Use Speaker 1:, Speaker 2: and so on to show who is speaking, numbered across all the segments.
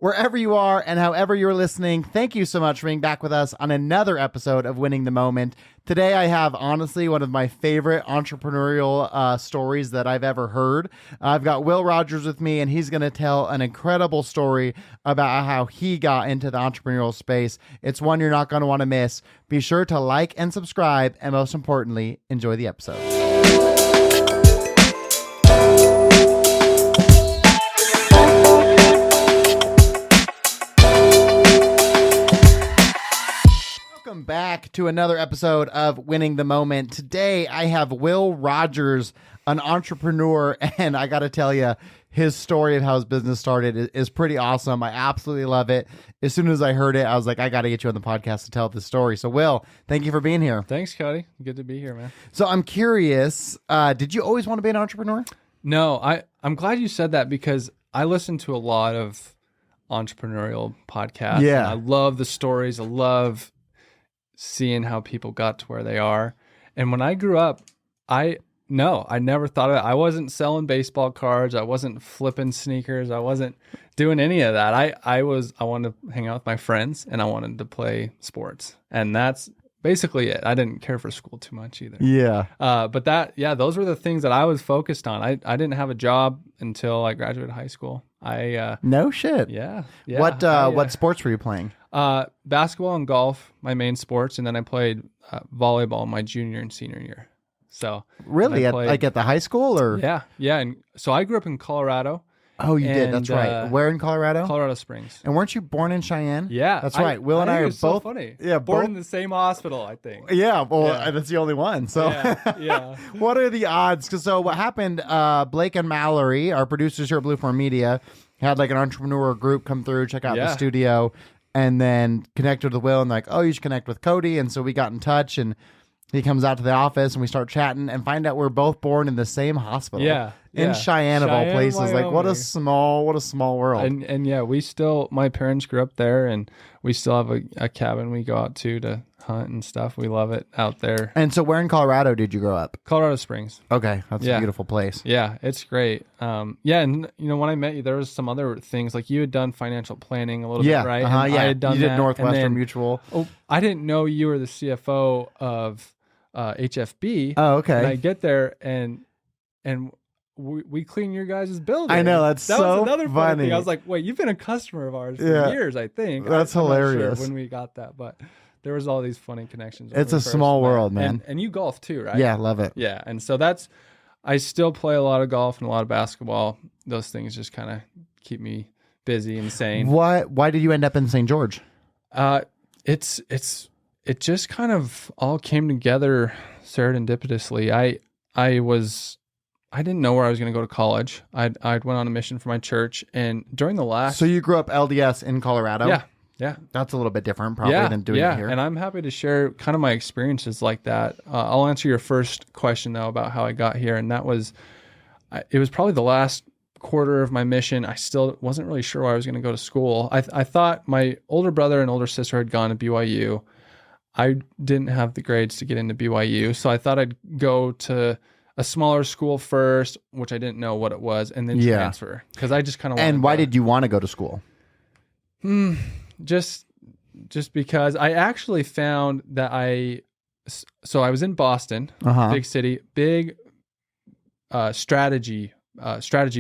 Speaker 1: Wherever you are and however you're listening, thank you so much for being back with us on another episode of Winning the Moment. Today, I have honestly one of my favorite entrepreneurial stories that I've ever heard. I've got Will Rogers with me, and he's going to tell an incredible story about how he got into the entrepreneurial space. It's one you're not going to want to miss. Be sure to like and subscribe, and most importantly, enjoy the episode. Welcome back to another episode of Winning the Moment. Today, I have Will Rogers, an entrepreneur, and I got to tell you, his story of how his business started is pretty awesome. I absolutely love it. As soon as I heard it, I was like, I got to get you on the podcast to tell this story. So, Will, thank you for being here.
Speaker 2: Thanks, Cody. Good to be here, man.
Speaker 1: So, I'm curious, did you always want to be an entrepreneur?
Speaker 2: No, I'm glad you said that because I listen to a lot of entrepreneurial podcasts.
Speaker 1: Yeah.
Speaker 2: I love the stories. I love seeing how people got to where they are. And when I grew up, I never thought of it. I wasn't selling baseball cards. I wasn't flipping sneakers. I wasn't doing any of that. I wanted to hang out with my friends and I wanted to play sports. And that's basically it. I didn't care for school too much either.
Speaker 1: Yeah.
Speaker 2: But those were the things that I was focused on. I didn't have a job until I graduated high school.
Speaker 1: No shit.
Speaker 2: Yeah.
Speaker 1: What sports were you playing?
Speaker 2: Basketball and golf, my main sports, and then I played volleyball my junior and senior year. So
Speaker 1: really, at the high school or
Speaker 2: yeah, and so I grew up in Colorado.
Speaker 1: Oh, you did. That's right. Where in Colorado?
Speaker 2: Colorado Springs.
Speaker 1: And weren't you born in Cheyenne?
Speaker 2: Yeah,
Speaker 1: that's right. Will and I are both.
Speaker 2: So funny.
Speaker 1: Yeah,
Speaker 2: born in the same hospital, I think.
Speaker 1: Yeah, well, that's the only one. So,
Speaker 2: yeah.
Speaker 1: What are the odds? So, what happened? Blake and Mallory, our producers here at Blueform Media, had like an entrepreneur group come through, check out the studio, and then connected with Will and like, oh, you should connect with Cody. And so we got in touch, and he comes out to the office, and we start chatting, and find out we're both born in the same hospital.
Speaker 2: Yeah.
Speaker 1: In Cheyenne of all places.
Speaker 2: Wyoming.
Speaker 1: Like what a small world.
Speaker 2: And yeah, my parents grew up there, and we still have a cabin we go out to hunt and stuff. We love it out there.
Speaker 1: And so where in Colorado did you grow up?
Speaker 2: Colorado Springs.
Speaker 1: Okay. That's a beautiful place.
Speaker 2: Yeah, it's great. And when I met you, there was some other things, like you had done financial planning a little bit, right?
Speaker 1: I had done you did
Speaker 2: that.
Speaker 1: Northwestern Mutual.
Speaker 2: Oh, I didn't know you were the CFO of HFB.
Speaker 1: Oh, okay.
Speaker 2: And I get there and we clean your guys' building.
Speaker 1: I know, that was
Speaker 2: another
Speaker 1: funny
Speaker 2: thing. I was like, wait, you've been a customer of ours for years, I think.
Speaker 1: That's
Speaker 2: I'm
Speaker 1: hilarious.
Speaker 2: not sure when we got that, but there was all these funny connections.
Speaker 1: It's a small world, man.
Speaker 2: And you golf too, right?
Speaker 1: Yeah, love it.
Speaker 2: Yeah, and so I still play a lot of golf and a lot of basketball. Those things just kind of keep me busy and sane.
Speaker 1: Why did you end up in St. George?
Speaker 2: It just kind of all came together serendipitously. I didn't know where I was going to go to college. I went on a mission for my church, and during the last...
Speaker 1: So you grew up LDS in Colorado?
Speaker 2: Yeah.
Speaker 1: That's a little bit different probably than doing it here.
Speaker 2: And I'm happy to share kind of my experiences like that. I'll answer your first question, though, about how I got here, and that was... It was probably the last quarter of my mission. I still wasn't really sure where I was going to go to school. I thought my older brother and older sister had gone to BYU. I didn't have the grades to get into BYU, so I thought I'd go to a smaller school first, which I didn't know what it was, and then transfer, because I just kind of.
Speaker 1: And why did you want to go to school?
Speaker 2: Just because I actually found that I was in Boston, big city, big strategy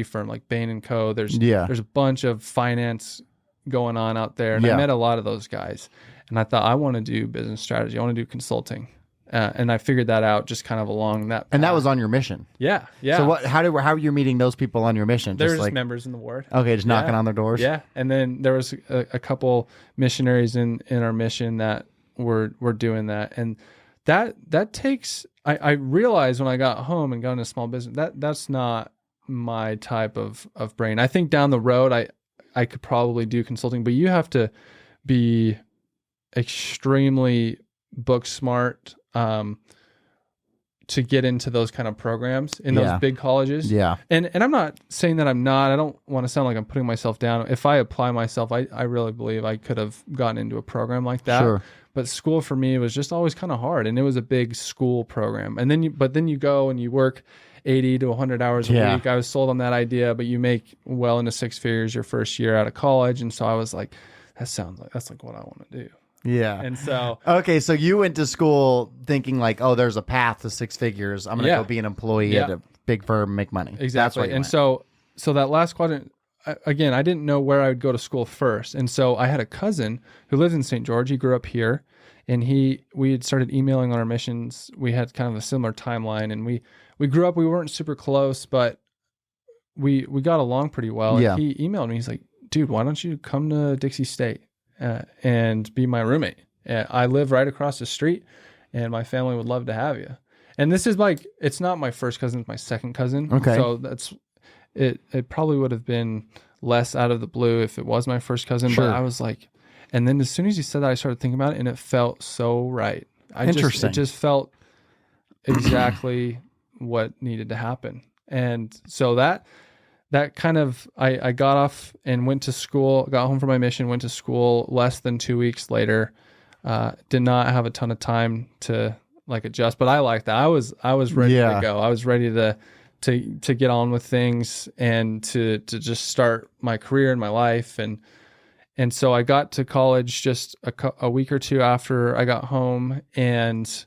Speaker 2: firm like Bain and Co. There's a bunch of finance going on out there, and I met a lot of those guys. And I thought, I want to do business strategy. I want to do consulting. And I figured that out just kind of along that path.
Speaker 1: And that was on your mission?
Speaker 2: Yeah.
Speaker 1: So how are you meeting those people on your mission?
Speaker 2: They're just members in the ward.
Speaker 1: Okay, just knocking on their doors?
Speaker 2: Yeah. And then there was a couple missionaries in our mission that were doing that. And that takes... I realized when I got home and got into small business, that's not my type of brain. I think down the road, I could probably do consulting, but you have to be extremely book smart to get into those kind of programs in those big colleges. Yeah. And I'm not saying that I'm not. I don't want to sound like I'm putting myself down. If I apply myself, I really believe I could have gotten into a program like that. Sure. But school for me was just always kind of hard, and it was a big school program. And then you go and you work 80 to 100 hours a
Speaker 1: Yeah.
Speaker 2: week. I was sold on that idea, but you make well into six figures your first year out of college. And so I was like, that's like what I want to do.
Speaker 1: Yeah.
Speaker 2: And so,
Speaker 1: Okay, so you went to school thinking like, oh, there's a path to six figures. I'm going to go be an employee at a big firm, make money.
Speaker 2: exactly.
Speaker 1: That's where you
Speaker 2: And
Speaker 1: went.
Speaker 2: so that last quadrant, again, I didn't know where I would go to school first. And so I had a cousin who lived in St. George. He grew up here, and we had started emailing on our missions. We had kind of a similar timeline, and we grew up, we weren't super close, but we got along pretty well.
Speaker 1: Yeah.
Speaker 2: And he emailed me. He's like, dude, why don't you come to Dixie State and be my roommate? I live right across the street, and my family would love to have you. And this is like, it's not my first cousin, it's my second cousin.
Speaker 1: Okay.
Speaker 2: So that's, it probably would have been less out of the blue if it was my first cousin.
Speaker 1: Sure.
Speaker 2: But I was like, and then as soon as he said that, I started thinking about it, and it felt so right.
Speaker 1: Interesting.
Speaker 2: It just felt exactly what needed to happen. And so that kind of, I got off and went to school, got home from my mission, went to school less than 2 weeks later. Did not have a ton of time to like adjust, but I liked that. I was ready to go. I was ready to get on with things and to just start my career and my life. And so I got to college just a week or two after I got home, and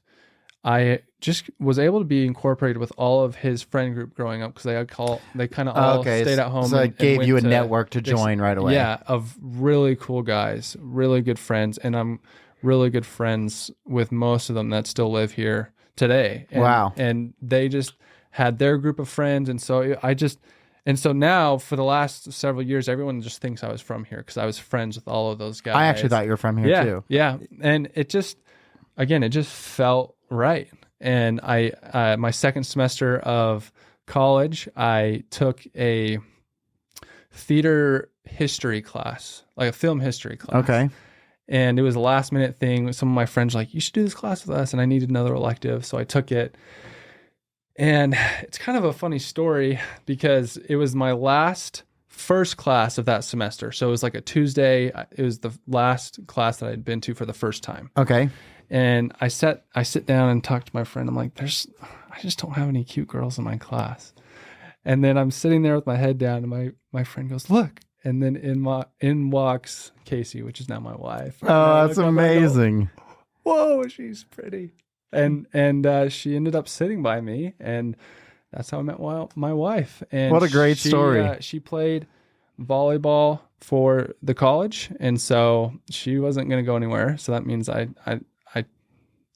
Speaker 2: I just was able to be incorporated with all of his friend group growing up, because they kind of all stayed at home.
Speaker 1: So it gave you a
Speaker 2: went
Speaker 1: network to join right away.
Speaker 2: Yeah, of really cool guys, really good friends, and I'm really good friends with most of them that still live here today. And,
Speaker 1: Wow.
Speaker 2: And they just had their group of friends, and so so now for the last several years, everyone just thinks I was from here because I was friends with all of those guys.
Speaker 1: I actually thought you were from here too.
Speaker 2: Yeah, and it just felt right. And I my second semester of college, I took a theater history class, like a film history class.
Speaker 1: Okay.
Speaker 2: And it was a last minute thing. Some of my friends were like, you should do this class with us. And I needed another elective. So I took it. And it's kind of a funny story because it was my first class of that semester. So it was like a Tuesday. It was the last class that I had been to for the first time.
Speaker 1: Okay.
Speaker 2: And I sit down and talk to my friend. I'm like, I just don't have any cute girls in my class. And then I'm sitting there with my head down, and my friend goes, look. And then in walks Casey, which is now my wife.
Speaker 1: Oh, that's amazing.
Speaker 2: Whoa, she's pretty. And she ended up sitting by me, and that's how I met my wife. And
Speaker 1: what a great story.
Speaker 2: She played volleyball for the college, and so she wasn't going to go anywhere. So that means I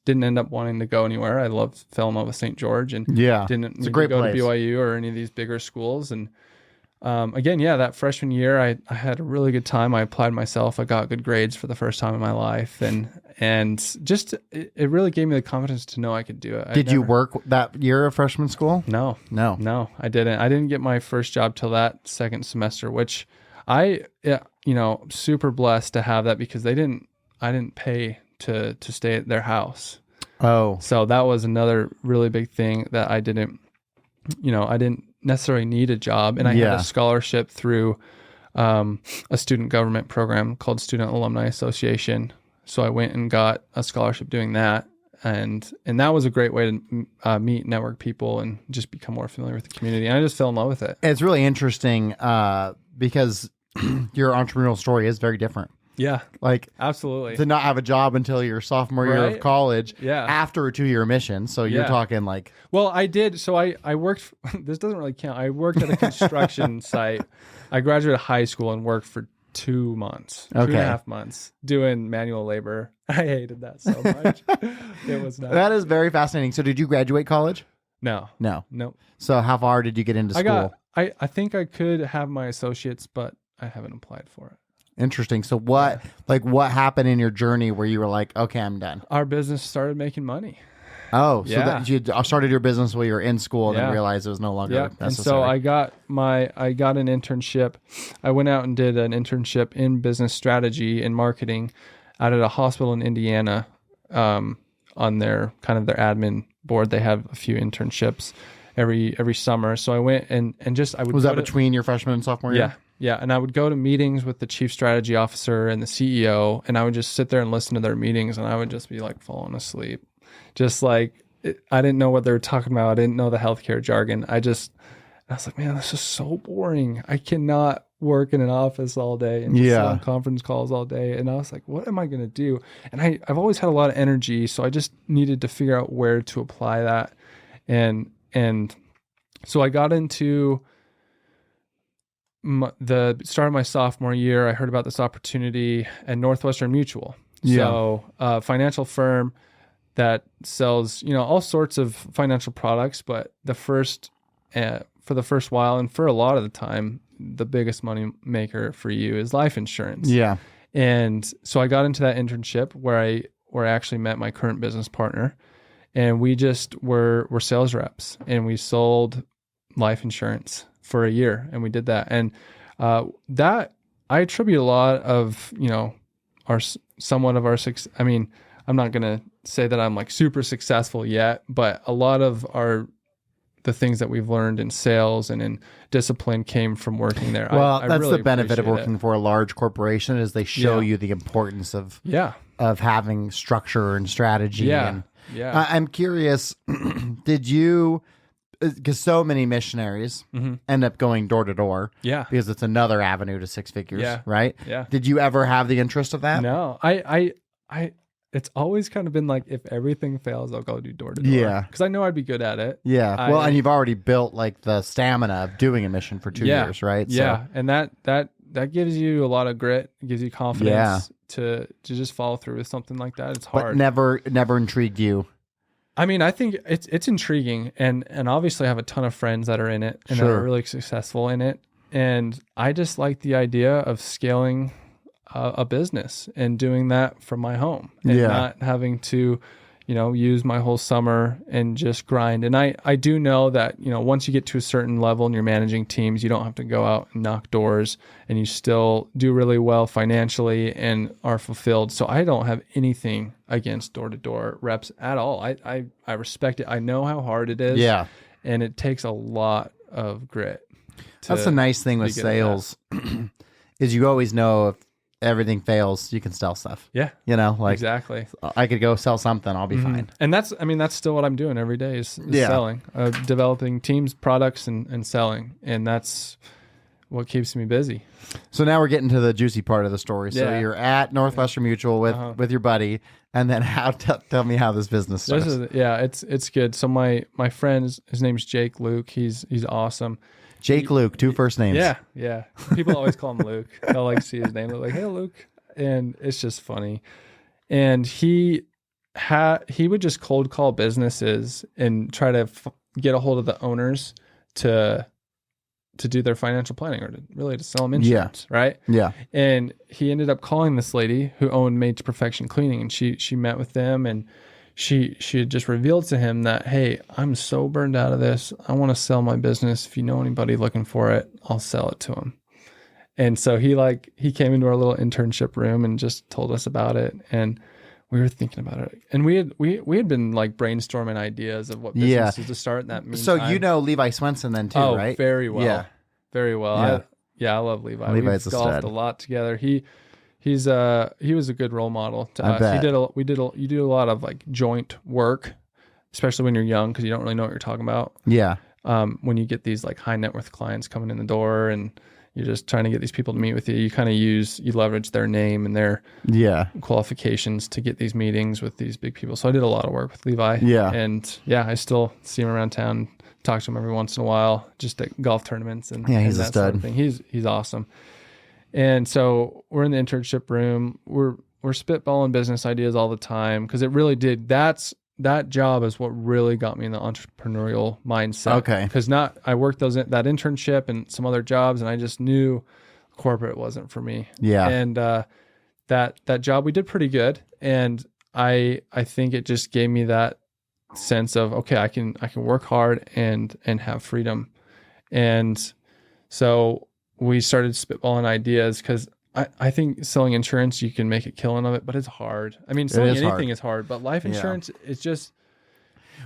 Speaker 2: didn't end up wanting to go anywhere. I fell in love with St. George, and didn't need to go to BYU or any of these bigger schools. And again, that freshman year, I had a really good time. I applied myself. I got good grades for the first time in my life. And just, it really gave me the confidence to know I could do it.
Speaker 1: Did you work that year of freshman school?
Speaker 2: No, I didn't. I didn't get my first job till that second semester, which super blessed to have that, because I didn't pay to stay at their house.
Speaker 1: Oh,
Speaker 2: so that was another really big thing that I didn't necessarily need a job, and I had a scholarship through a student government program called Student Alumni Association. So I went and got a scholarship doing that, and that was a great way to meet, network people, and just become more familiar with the community. And I just fell in love with it.
Speaker 1: It's really interesting because your entrepreneurial story is very different.
Speaker 2: Yeah,
Speaker 1: like
Speaker 2: absolutely.
Speaker 1: To not have a job until your sophomore year of college, after a 2-year mission. So you're talking like,
Speaker 2: well, I did. So I worked. This doesn't really count. I worked at a construction site. I graduated high school and worked for 2 months, 2.5 months doing manual labor. I hated that so much. It was not.
Speaker 1: That is very fascinating. So did you graduate college?
Speaker 2: No.
Speaker 1: So how far did you get into school?
Speaker 2: I think I could have my associates, but I haven't applied for it.
Speaker 1: Interesting. So what happened in your journey where you were like, okay, I'm done?
Speaker 2: Our business started making money.
Speaker 1: Oh, so that you started your business while you were in school and then realized it was no longer necessary.
Speaker 2: And so I got an internship. I went out and did an internship in business strategy and marketing out at a hospital in Indiana, on their admin board. They have a few internships every summer. So I went and I would.
Speaker 1: Was that between your freshman and sophomore year?
Speaker 2: Yeah, and I would go to meetings with the chief strategy officer and the CEO, and I would just sit there and listen to their meetings, and I would just be like falling asleep. Just like I didn't know what they were talking about. I didn't know the healthcare jargon. I was like, man, this is so boring. I cannot work in an office all day and just sit on conference calls all day. And I was like, what am I going to do? And I've always had a lot of energy. So I just needed to figure out where to apply that. And so I got into the start of my sophomore year. I heard about this opportunity at Northwestern Mutual. So a financial firm that sells, all sorts of financial products, but for the first while and for a lot of the time, the biggest money maker for you is life insurance.
Speaker 1: Yeah.
Speaker 2: And so I got into that internship where I actually met my current business partner, and we just were sales reps, and we sold life insurance for a year, and we did that. And that I attribute a lot of, somewhat of our success. I mean, I'm not going to say that I'm like super successful yet, but a lot of the things that we've learned in sales and in discipline came from working there.
Speaker 1: Well,
Speaker 2: I
Speaker 1: that's
Speaker 2: really
Speaker 1: the benefit of working for a large corporation, is they show you the importance of having structure and strategy.
Speaker 2: Yeah.
Speaker 1: I'm curious, did you, because so many missionaries end up going door to door, because it's another avenue to six figures, right?
Speaker 2: Yeah.
Speaker 1: Did you ever have the interest of that?
Speaker 2: No, I it's always kind of been like, if everything fails, I'll go do door to door.
Speaker 1: Yeah.
Speaker 2: Because I know I'd be good at it.
Speaker 1: Yeah. Well, and you've already built like the stamina of doing a mission for 2 years, right?
Speaker 2: Yeah. And that gives you a lot of grit. It gives you confidence to just follow through with something like that. It's hard.
Speaker 1: But never intrigued you.
Speaker 2: I mean, I think it's intriguing, and obviously I have a ton of friends that are in it and that are really successful in it. And I just like the idea of scaling a business and doing that from my home and not having to, use my whole summer and just grind. And I do know that, once you get to a certain level and you're managing teams, you don't have to go out and knock doors, and you still do really well financially and are fulfilled. So I don't have anything against door-to-door reps at all. I respect it. I know how hard it is.
Speaker 1: Yeah.
Speaker 2: And it takes a lot of grit.
Speaker 1: That's the nice thing with sales is you always know if everything fails, you can sell stuff.
Speaker 2: Yeah. Exactly.
Speaker 1: I could go sell something, I'll be fine.
Speaker 2: And that's still what I'm doing every day is selling, developing teams, products, and selling. And that's what keeps me busy.
Speaker 1: So now we're getting to the juicy part of the story. So you're at Northwestern Mutual with your buddy, and then tell me how this business starts.
Speaker 2: It's good. So my friend, his name's Jake Luke. He's awesome.
Speaker 1: Jake Luke, 2 first names.
Speaker 2: Yeah. People always call him Luke. They'll like see his name. They're like, "Hey, Luke," and it's just funny. And he would just cold call businesses and try to get a hold of the owners to do their financial planning, or to sell them insurance, right?
Speaker 1: Yeah.
Speaker 2: And he ended up calling this lady who owned Made to Perfection Cleaning, and she met with them, and she had just revealed to him that, hey, I'm so burned out of this. I want to sell my business. If you know anybody looking for it, I'll sell it to him. And so he came into our little internship room and just told us about it. And we were thinking about it. And we had been like brainstorming ideas of what businesses to start in that meantime.
Speaker 1: So Levi Swenson then too, right?
Speaker 2: Very well.
Speaker 1: Yeah.
Speaker 2: Very well. I love Levi.
Speaker 1: Levi's
Speaker 2: We've
Speaker 1: a
Speaker 2: golfed
Speaker 1: stud.
Speaker 2: a lot together. He was a good role model to us.
Speaker 1: Bet.
Speaker 2: You do a lot of like joint work, especially when you're young, because you don't really know what you're talking about.
Speaker 1: Yeah.
Speaker 2: When you get these like high net worth clients coming in the door and you're just trying to get these people to meet with you, you leverage their name and their qualifications to get these meetings with these big people. So I did a lot of work with Levi.
Speaker 1: Yeah.
Speaker 2: And I still see him around town, talk to him every once in a while, just at golf tournaments and
Speaker 1: he's
Speaker 2: and
Speaker 1: a
Speaker 2: that
Speaker 1: stud.
Speaker 2: sort of thing. He's awesome. And so we're in the internship room. We're spitballing business ideas all the time, because it really did. That job is what really got me in the entrepreneurial mindset.
Speaker 1: Okay.
Speaker 2: Because I worked that internship and some other jobs, and I just knew corporate wasn't for me.
Speaker 1: Yeah.
Speaker 2: And that job we did pretty good, and I think it just gave me that sense of, okay, I can work hard and have freedom. And so we started spitballing ideas, because I think selling insurance, you can make a killing of it, but it's hard. I mean, selling anything is hard, but life insurance, it's just...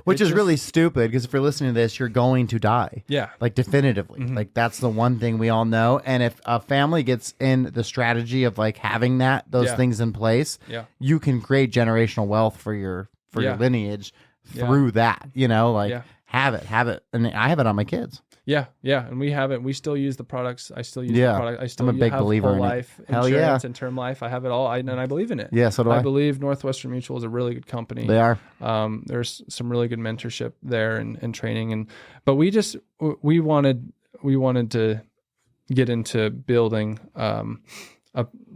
Speaker 1: Which is really stupid, because if you're listening to this, you're going to die.
Speaker 2: Yeah.
Speaker 1: Like definitively. Mm-hmm. Like that's the one thing we all know. And if a family gets in the strategy of like having those things in place, you can create generational wealth for your lineage through that, like
Speaker 2: Yeah.
Speaker 1: have it. And I have it on my kids.
Speaker 2: Yeah. And we have it. We still use the products. I still use
Speaker 1: Yeah.
Speaker 2: the product. I still
Speaker 1: I'm a big
Speaker 2: have
Speaker 1: believer
Speaker 2: whole
Speaker 1: in it.
Speaker 2: life
Speaker 1: Hell
Speaker 2: insurance
Speaker 1: yeah.
Speaker 2: and term life. I have it all. And I believe in it.
Speaker 1: Yeah, so do I.
Speaker 2: believe Northwestern Mutual is a really good company.
Speaker 1: They are.
Speaker 2: There's some really good mentorship there and training. But we wanted to get into building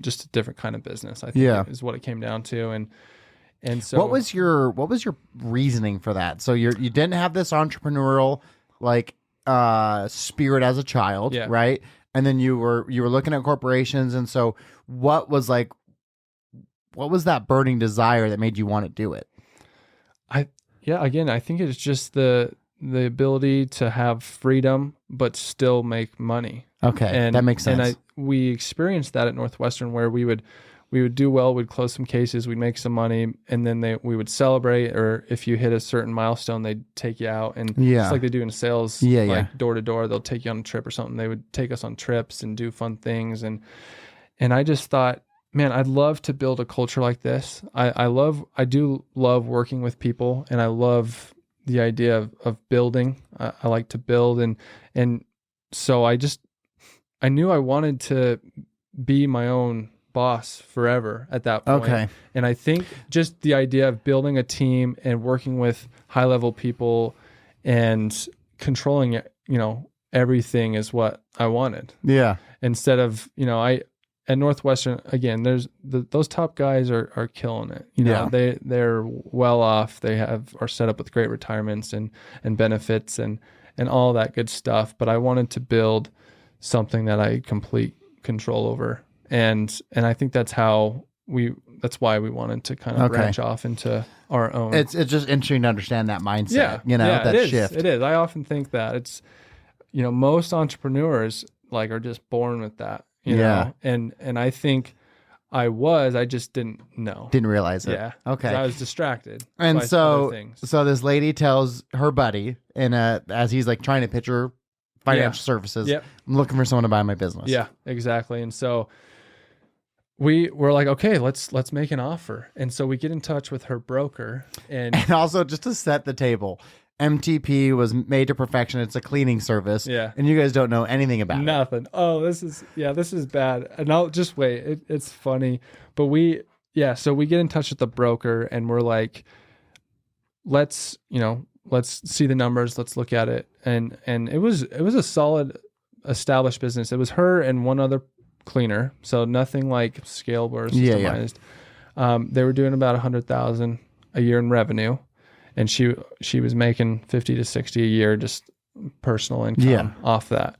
Speaker 2: just a different kind of business. I think is what it came down to. And so
Speaker 1: what was your reasoning for that? So you didn't have this entrepreneurial like spirit as a child, right? And then you were looking at corporations, and so what was that burning desire that made you want to do it?
Speaker 2: Again, I think it's just the ability to have freedom but still make money.
Speaker 1: Okay,
Speaker 2: and
Speaker 1: that makes sense.
Speaker 2: And we experienced that at Northwestern, where we would do well, we'd close some cases, we'd make some money, and then we would celebrate, or if you hit a certain milestone, they'd take you out. And just like they do in sales, door to door, they'll take you on a trip or something. They would take us on trips and do fun things. And I just thought, man, I'd love to build a culture like this. I do love working with people, and I love the idea of building. I like to build. And so I knew I wanted to be my own boss forever at that point.
Speaker 1: Okay.
Speaker 2: And I think just the idea of building a team and working with high level people and controlling everything is what I wanted.
Speaker 1: Yeah.
Speaker 2: Instead of, at Northwestern, again, there's those top guys are killing it. They're well off. They are set up with great retirements and benefits and all that good stuff. But I wanted to build something that I had complete control over. And I think that's why we wanted to kind of branch off into our own.
Speaker 1: It's just interesting to understand that mindset, that shift.
Speaker 2: It is. I often think that it's, most entrepreneurs are just born with that, you know, and I think I just didn't know.
Speaker 1: Didn't realize it.
Speaker 2: Yeah.
Speaker 1: Okay.
Speaker 2: I was distracted.
Speaker 1: And
Speaker 2: by
Speaker 1: so,
Speaker 2: other things.
Speaker 1: so this lady tells her buddy as he's trying to pitch her financial services, I'm looking for someone to buy my business.
Speaker 2: Yeah, exactly. And so we were like, okay, let's make an offer. And so we get in touch with her broker, and
Speaker 1: also just to set the table, MTP was made to perfection. It's a cleaning service.
Speaker 2: Yeah.
Speaker 1: And you guys don't know anything about it.
Speaker 2: Nothing. Oh, this is bad. And I'll just wait. It's funny. But so we get in touch with the broker, and we're like, let's see the numbers. Let's look at it. And it was a solid established business. It was her and one other cleaner, so nothing like scalable or systemized. They were doing about $100,000 a year in revenue, and she was making 50 to 60 a year just personal income off that.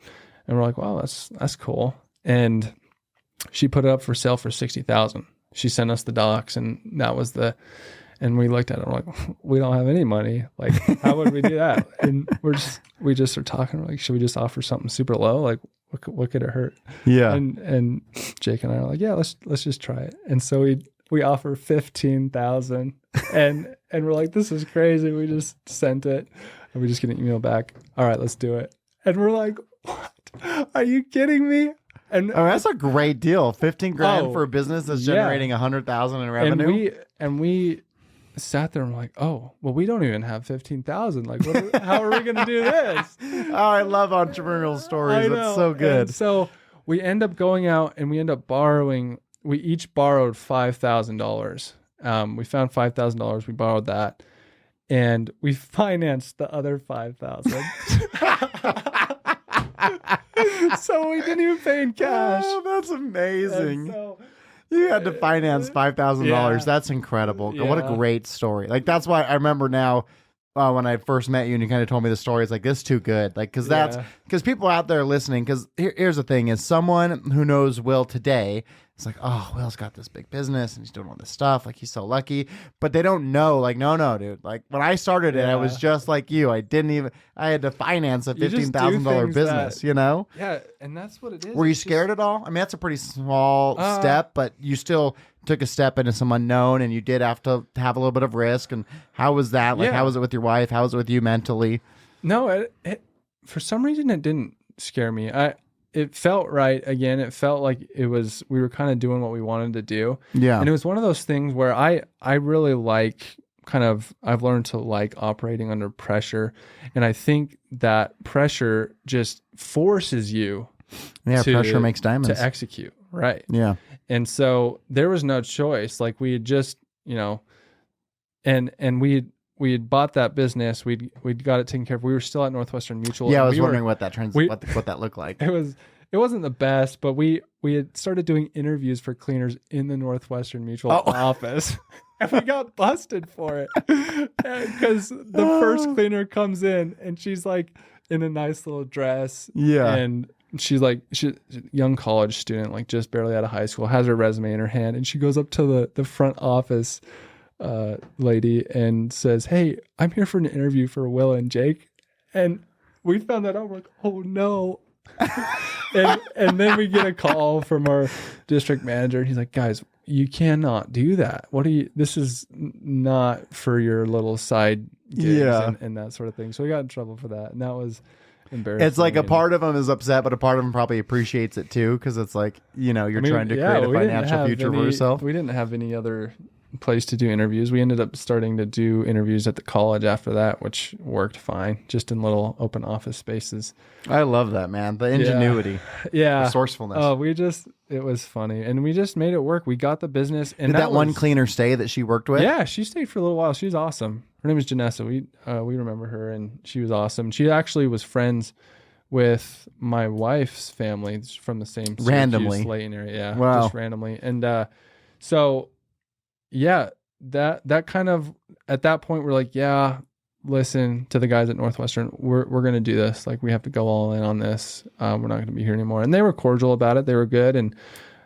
Speaker 2: And we're like, wow, that's cool. And she put it up for sale for $60,000. She sent us the docs, and that was and we looked at it, and we're like, we don't have any money. Like, how would we do that? And we just are talking, we're like, should we just offer something super low? Like, what could it hurt? Yeah. And Jake and I are like, yeah, let's just try it. And so we offer $15,000, and we're like, this is crazy. We just sent it, and we just get an email back. All right, let's do it. And we're like, what? Are you kidding me? And
Speaker 1: that's a great deal. $15,000 for a business that's generating $100,000 in revenue.
Speaker 2: And we sat there and we're like, oh, well, we don't even have 15,000. Like, how are we going to do this?
Speaker 1: Oh, I love entrepreneurial stories. That's so good.
Speaker 2: And so we end up going out and we end up borrowing. We each borrowed $5,000. We found $5,000. We borrowed that, and we financed the other $5,000. So we didn't even pay in cash.
Speaker 1: Oh, that's amazing. You had to finance $5,000.
Speaker 2: Yeah.
Speaker 1: That's incredible.
Speaker 2: Yeah.
Speaker 1: What a great story. That's why I remember now when I first met you and you kind of told me the story, it's like, this is too good. Because people out there listening, because here's the thing is someone who knows Will today, it's like, oh, Will's got this big business and he's doing all this stuff. Like, he's so lucky. But they don't know, no, dude. Like, when I started it, I was just like you. I had to finance a $15,000 business,
Speaker 2: Yeah, and that's what it is.
Speaker 1: Were you scared at all? I mean, that's a pretty small step, but you still took a step into some unknown, and you did have to have a little bit of risk. And how was that? Like, how was it with your wife? How was it with you mentally?
Speaker 2: No, it for some reason, it didn't scare me. It felt right. Again, it felt like we were kind of doing what we wanted to do. Yeah. And it was one of those things where I really like I've learned to like operating under pressure. And I think that pressure just forces you
Speaker 1: pressure makes diamonds.
Speaker 2: to execute. Right.
Speaker 1: Yeah.
Speaker 2: And so there was no choice. Like we had just, and we had bought that business. We'd got it taken care of. We were still at Northwestern Mutual.
Speaker 1: Yeah, I was wondering what that what that looked like.
Speaker 2: It wasn't the best, but we had started doing interviews for cleaners in the Northwestern Mutual office. And we got busted for it because the first cleaner comes in and she's like in a nice little dress.
Speaker 1: Yeah.
Speaker 2: And she's a young college student, like just barely out of high school, has her resume in her hand. And she goes up to the front office lady and says, "Hey, I'm here for an interview for Will and Jake." And we found that out. We're like, "Oh no." and then we get a call from our district manager, and he's like, "Guys, you cannot do that. This is not for your little side gigs and that sort of thing." So we got in trouble for that, and that was embarrassing.
Speaker 1: It's like a part of them is upset, but a part of them probably appreciates it too, because it's like, you're trying to create a financial future for yourself.
Speaker 2: We didn't have any other place to do interviews. We ended up starting to do interviews at the college after that, which worked fine, just in little open office spaces.
Speaker 1: I love that, man. The ingenuity, resourcefulness.
Speaker 2: Oh, it was funny, and we just made it work. We got the business. And
Speaker 1: did that one cleaner stay that she worked with?
Speaker 2: Yeah, she stayed for a little while. She was awesome. Her name is Janessa. We remember her, and she was awesome. She actually was friends with my wife's family from the same
Speaker 1: randomly
Speaker 2: Slayton area. Yeah,
Speaker 1: wow.
Speaker 2: Just randomly. And so yeah, that kind of, at that point we're like, yeah, listen to the guys at Northwestern, we're going to do this. Like, we have to go all in on this. We're not going to be here anymore. And they were cordial about it. They were good. And,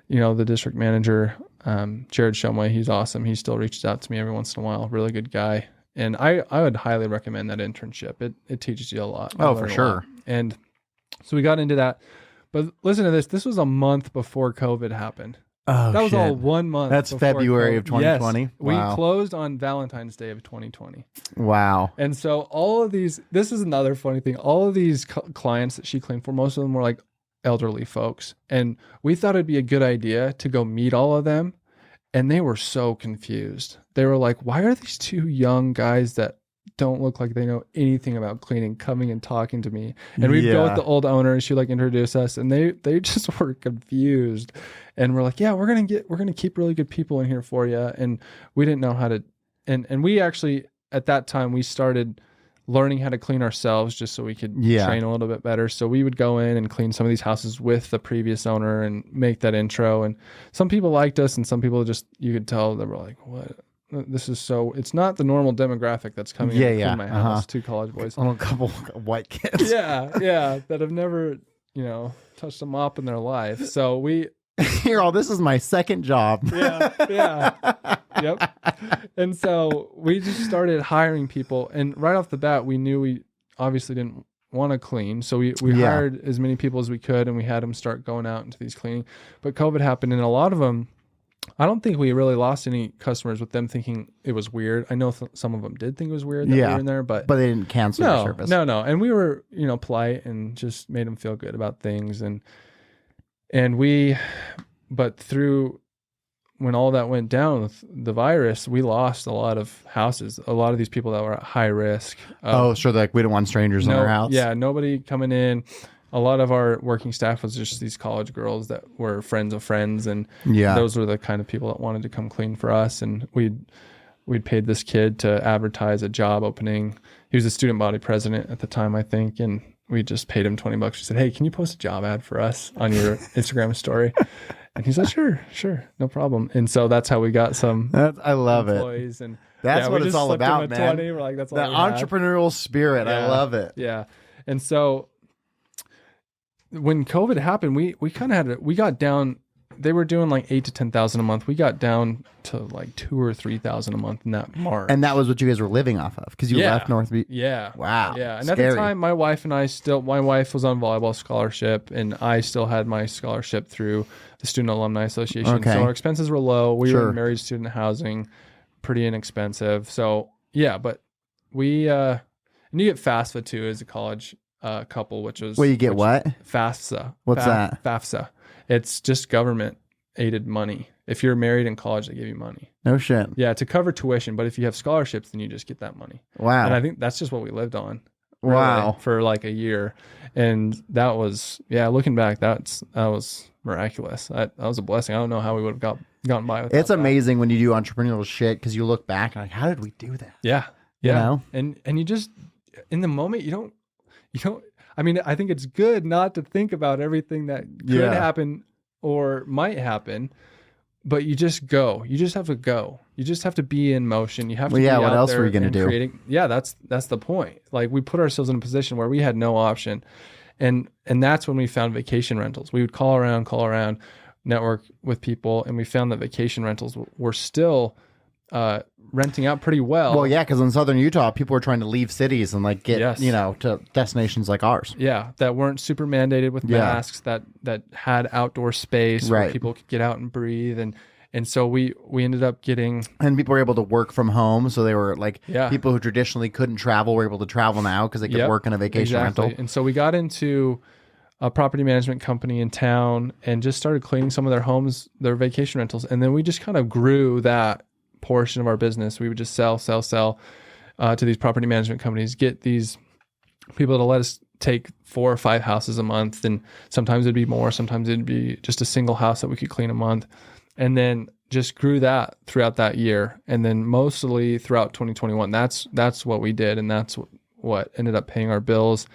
Speaker 2: the district manager, Jared Shumway, he's awesome. He still reaches out to me every once in a while. Really good guy. And I would highly recommend that internship. It teaches you a lot.
Speaker 1: Oh, for sure.
Speaker 2: And so we got into that. But listen to this. This was a month before COVID happened.
Speaker 1: Oh,
Speaker 2: that was all 1 month.
Speaker 1: That's February
Speaker 2: COVID.
Speaker 1: of 2020.
Speaker 2: Yes,
Speaker 1: wow.
Speaker 2: We closed on Valentine's Day of 2020.
Speaker 1: Wow.
Speaker 2: And so all of these, this is another funny thing. All of these clients that she cleaned for, most of them were like elderly folks. And we thought it'd be a good idea to go meet all of them. And they were so confused. They were like, why are these two young guys that don't look like they know anything about cleaning coming and talking to me? And we'd go with the old owner, and she'd like introduce us, and they just were confused. And we're like, yeah, we're gonna keep really good people in here for you. And we didn't know how to, and we actually, at that time, we started learning how to clean ourselves just so we could train a little bit better. So we would go in and clean some of these houses with the previous owner and make that intro. And some people liked us, and some people just, you could tell they were like, what? This is so, it's not the normal demographic that's coming in to clean my house. Two college boys.
Speaker 1: A couple white kids.
Speaker 2: Yeah. That have never, touched a mop in their life. So we,
Speaker 1: this is my second job.
Speaker 2: Yeah. Yep. And so we just started hiring people, and right off the bat, we knew we obviously didn't want to clean. So we hired as many people as we could, and we had them start going out into these cleaning. But COVID happened, and a lot of them, I don't think we really lost any customers with them thinking it was weird. I know some of them did think it was weird that we were in there, but
Speaker 1: they didn't cancel their service.
Speaker 2: No. And we were, polite and just made them feel good about things. But through, when all that went down with the virus, we lost a lot of houses. A lot of these people that were at high risk.
Speaker 1: So like we don't want strangers in our house?
Speaker 2: Yeah, nobody coming in. A lot of our working staff was just these college girls that were friends of friends, and those were the kind of people that wanted to come clean for us. And we'd paid this kid to advertise a job opening. He was a student body president at the time, I think, and we just paid him $20. We said, "Hey, can you post a job ad for us on your Instagram story?" And he's like, sure, no problem. And so that's how we got some
Speaker 1: I love
Speaker 2: employees.
Speaker 1: it.
Speaker 2: And
Speaker 1: that's what it's all about, man.
Speaker 2: 20. We're like, that's all
Speaker 1: the entrepreneurial spirit. I love it.
Speaker 2: Yeah. And so when COVID happened, we kind of we got down. They were doing like 8,000 to 10,000 a month. We got down to like 2,000 or 3,000 a month in that March.
Speaker 1: And that was what you guys were living off of, because you left North Beach.
Speaker 2: Yeah.
Speaker 1: Wow.
Speaker 2: Yeah. And
Speaker 1: scary.
Speaker 2: at the time, my wife was on volleyball scholarship, and I still had my scholarship through the Student Alumni Association.
Speaker 1: Okay.
Speaker 2: So our expenses were low. We were in married student housing, pretty inexpensive. So yeah, but we, and you get FAFSA too as a college couple, which was.
Speaker 1: Well, you get what?
Speaker 2: FAFSA.
Speaker 1: What's that?
Speaker 2: FAFSA. It's just government aided money. If you're married in college, they give you money.
Speaker 1: No shit.
Speaker 2: Yeah, to cover tuition. But if you have scholarships, then you just get that money.
Speaker 1: Wow.
Speaker 2: And I think that's just what we lived on. Really,
Speaker 1: Wow.
Speaker 2: for like a year. And that was, looking back, that was miraculous. That was a blessing. I don't know how we would have gotten by with it.
Speaker 1: It's amazing when you do entrepreneurial shit because you look back and like, how did we do that?
Speaker 2: Yeah.
Speaker 1: You know?
Speaker 2: And you just, in the moment, you don't, I mean, I think it's good not to think about everything that could happen or might happen, but you just go. You just have to go. You just have to be in motion. You have to be
Speaker 1: what
Speaker 2: out
Speaker 1: else
Speaker 2: there
Speaker 1: were you going to do?
Speaker 2: Creating. Yeah, that's the point. Like, we put ourselves in a position where we had no option. And that's when we found vacation rentals. We would call around, network with people, and we found that vacation rentals were still renting out pretty well.
Speaker 1: Well, yeah, because in southern Utah, people were trying to leave cities and like get, to destinations like ours.
Speaker 2: Yeah, that weren't super mandated with masks, that had outdoor space where people could get out and breathe. And so we ended up getting...
Speaker 1: And people were able to work from home. So they were like, people who traditionally couldn't travel were able to travel now because they could work in a vacation rental.
Speaker 2: And so we got into a property management company in town and just started cleaning some of their homes, their vacation rentals. And then we just kind of grew that portion of our business. We would just sell to these property management companies, get these people to let us take 4 or 5 houses a month. And sometimes it'd be more, sometimes it'd be just a single house that we could clean a month. And then just grew that throughout that year. And then mostly throughout 2021, that's what we did. And that's what ended up paying our bills.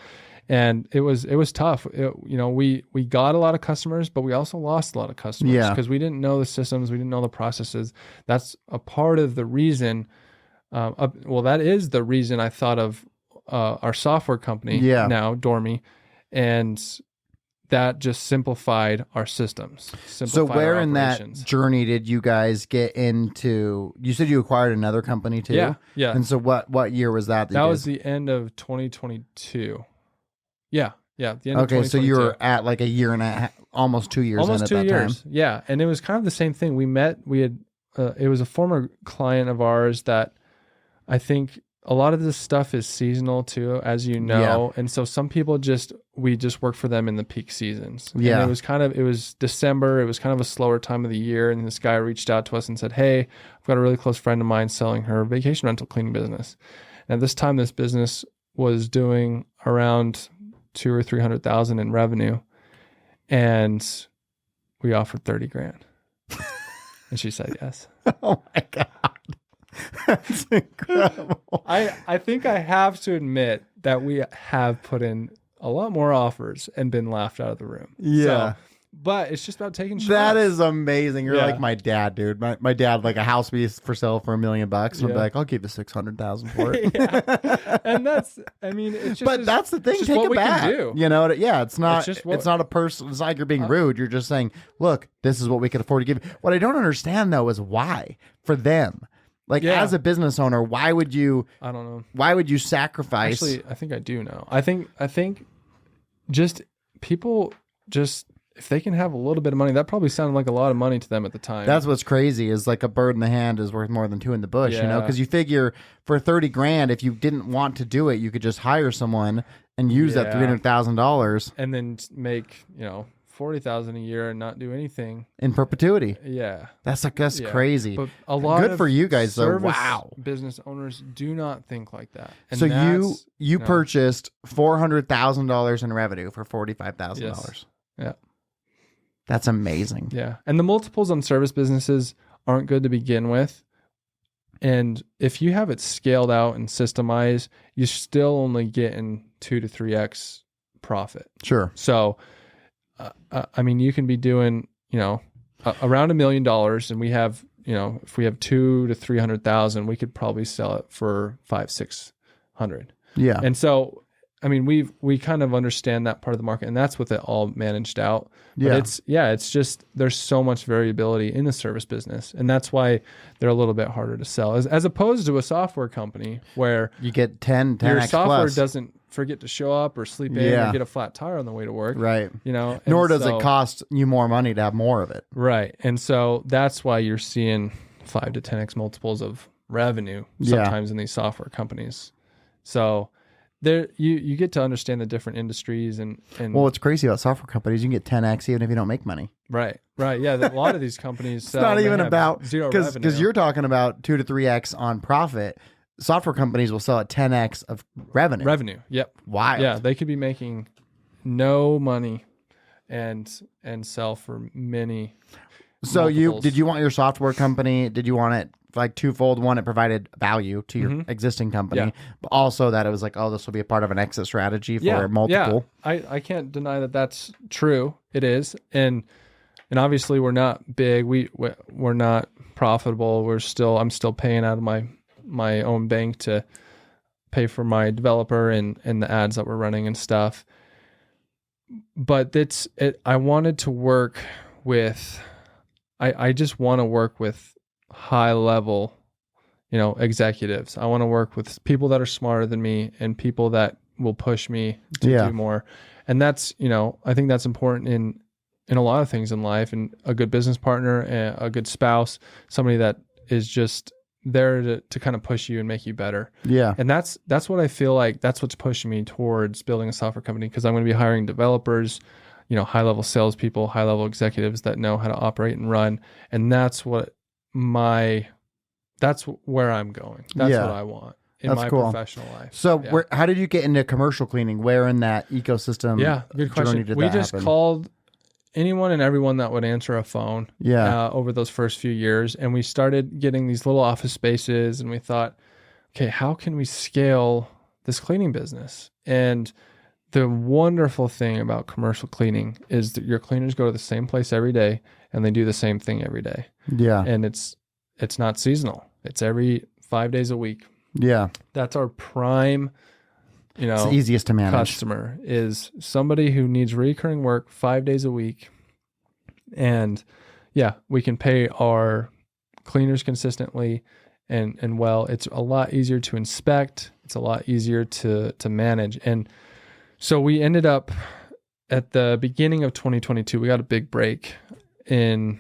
Speaker 2: And it was tough. We got a lot of customers, but we also lost a lot of customers because we didn't know the systems. We didn't know the processes. That's a part of the reason. That is the reason I thought of our software company now, Dormy. And that just simplified our systems.
Speaker 1: So where in that journey did you guys get into? You said you acquired another company too?
Speaker 2: Yeah.
Speaker 1: And so what year was that?
Speaker 2: That was the end of 2022. Yeah. The end of 2022.
Speaker 1: So you were at like a year and a half, almost 2 years
Speaker 2: almost
Speaker 1: in at
Speaker 2: 2
Speaker 1: that
Speaker 2: years.
Speaker 1: time.
Speaker 2: Yeah. And it was kind of the same thing. We had, it was a former client of ours that I think a lot of this stuff is seasonal too, as you know. And so some people we just work for them in the peak seasons. And it was December. It was kind of a slower time of the year. And this guy reached out to us and said, "Hey, I've got a really close friend of mine selling her vacation rental cleaning business." And at this time, this business was doing around $200,000 or $300,000 in revenue. And we offered 30 grand. And she said yes.
Speaker 1: Oh my God. That's incredible.
Speaker 2: I think I have to admit that we have put in a lot more offers and been laughed out of the room.
Speaker 1: Yeah.
Speaker 2: But it's just about taking shots.
Speaker 1: That is amazing. You're like my dad, dude. My dad, like a house be for sale for $1 million. And I'd be like, I'll give you 600,000 for it.
Speaker 2: And it's just.
Speaker 1: But that's the thing. Take it back. You know, it's not. It's not a person. It's not like you're being rude. You're just saying, look, this is what we could afford to give you. What I don't understand though is why for them. Like as a business owner, why would you?
Speaker 2: I don't know.
Speaker 1: Why would you sacrifice?
Speaker 2: Actually, I think I do know. I think just people just if they can have a little bit of money, that probably sounded like a lot of money to them at the time.
Speaker 1: That's what's crazy is like a bird in the hand is worth more than 2 in the bush. You know, because you figure for 30 grand, if you didn't want to do it, you could just hire someone and use that $300,000
Speaker 2: and then make 40,000 a year and not do anything
Speaker 1: in perpetuity.
Speaker 2: Yeah,
Speaker 1: that's crazy.
Speaker 2: But a lot
Speaker 1: good
Speaker 2: of
Speaker 1: for you guys though. Wow,
Speaker 2: business owners do not think like that. And
Speaker 1: so you purchased $400,000 in revenue for $45,000.
Speaker 2: Yes. Yeah,
Speaker 1: that's amazing.
Speaker 2: Yeah, and the multiples on service businesses aren't good to begin with. And if you have it scaled out and systemized, you're still only getting 2 to 3x profit.
Speaker 1: Sure.
Speaker 2: So. I mean, you can be doing, around $1 million, and we have, if we have 200,000 to 300,000, we could probably sell it for 500-600.
Speaker 1: Yeah.
Speaker 2: And so, I mean, we kind of understand that part of the market, and that's with it all managed out. But it's just there's so much variability in the service business, and that's why they're a little bit harder to sell, as opposed to a software company where
Speaker 1: you get 10
Speaker 2: your
Speaker 1: x
Speaker 2: software
Speaker 1: plus.
Speaker 2: Doesn't forget to show up or sleep in or get a flat tire on the way to work.
Speaker 1: Right.
Speaker 2: Nor
Speaker 1: does it cost you more money to have more of it.
Speaker 2: Right. And so that's why you're seeing 5 to 10x multiples of revenue sometimes in these software companies. So there you get to understand the different industries and
Speaker 1: Well, what's crazy about software companies, you can get 10x even if you don't make money.
Speaker 2: right. Yeah, a lot of these companies
Speaker 1: It's not even about
Speaker 2: zero
Speaker 1: because
Speaker 2: revenue.
Speaker 1: you're talking about 2 to 3x on profit. Software companies will sell at 10x of revenue.
Speaker 2: Yep.
Speaker 1: Wild.
Speaker 2: Yeah, they could be making no money and sell for many.
Speaker 1: So
Speaker 2: multiples.
Speaker 1: did you want your software company? Did you want it like twofold? One, it provided value to your existing company,
Speaker 2: Yeah.
Speaker 1: but also that it was like, oh, this will be a part of an exit strategy for multiple.
Speaker 2: Yeah. I can't deny that that's true. It is, and obviously we're not big. We're not profitable. I'm still paying out of my own bank to pay for my developer and the ads that we're running and stuff. But I wanted to work with. I just want to work with high level, executives. I want to work with people that are smarter than me and people that will push me to do more. And that's, I think that's important in a lot of things in life, and a good business partner, and a good spouse, somebody that is just there to kind of push you and make you better.
Speaker 1: Yeah.
Speaker 2: And that's what I feel like that's what's pushing me towards building a software company, because I'm going to be hiring developers, high-level salespeople, high-level executives that know how to operate and run. And that's where I'm going. That's what I want in my professional life.
Speaker 1: So how did you get into commercial cleaning? Where in that ecosystem?
Speaker 2: Yeah, good question. We just called anyone and everyone that would answer a phone over those first few years. And we started getting these little office spaces, and we thought, okay, how can we scale this cleaning business? And the wonderful thing about commercial cleaning is that your cleaners go to the same place every day and they do the same thing every day.
Speaker 1: Yeah.
Speaker 2: And it's not seasonal. It's every 5 days a week.
Speaker 1: Yeah.
Speaker 2: That's our prime,
Speaker 1: it's the easiest to manage
Speaker 2: customer, is somebody who needs recurring work 5 days a week. And we can pay our cleaners consistently and well. It's a lot easier to inspect. It's a lot easier to manage. And so we ended up at the beginning of 2022, we got a big break in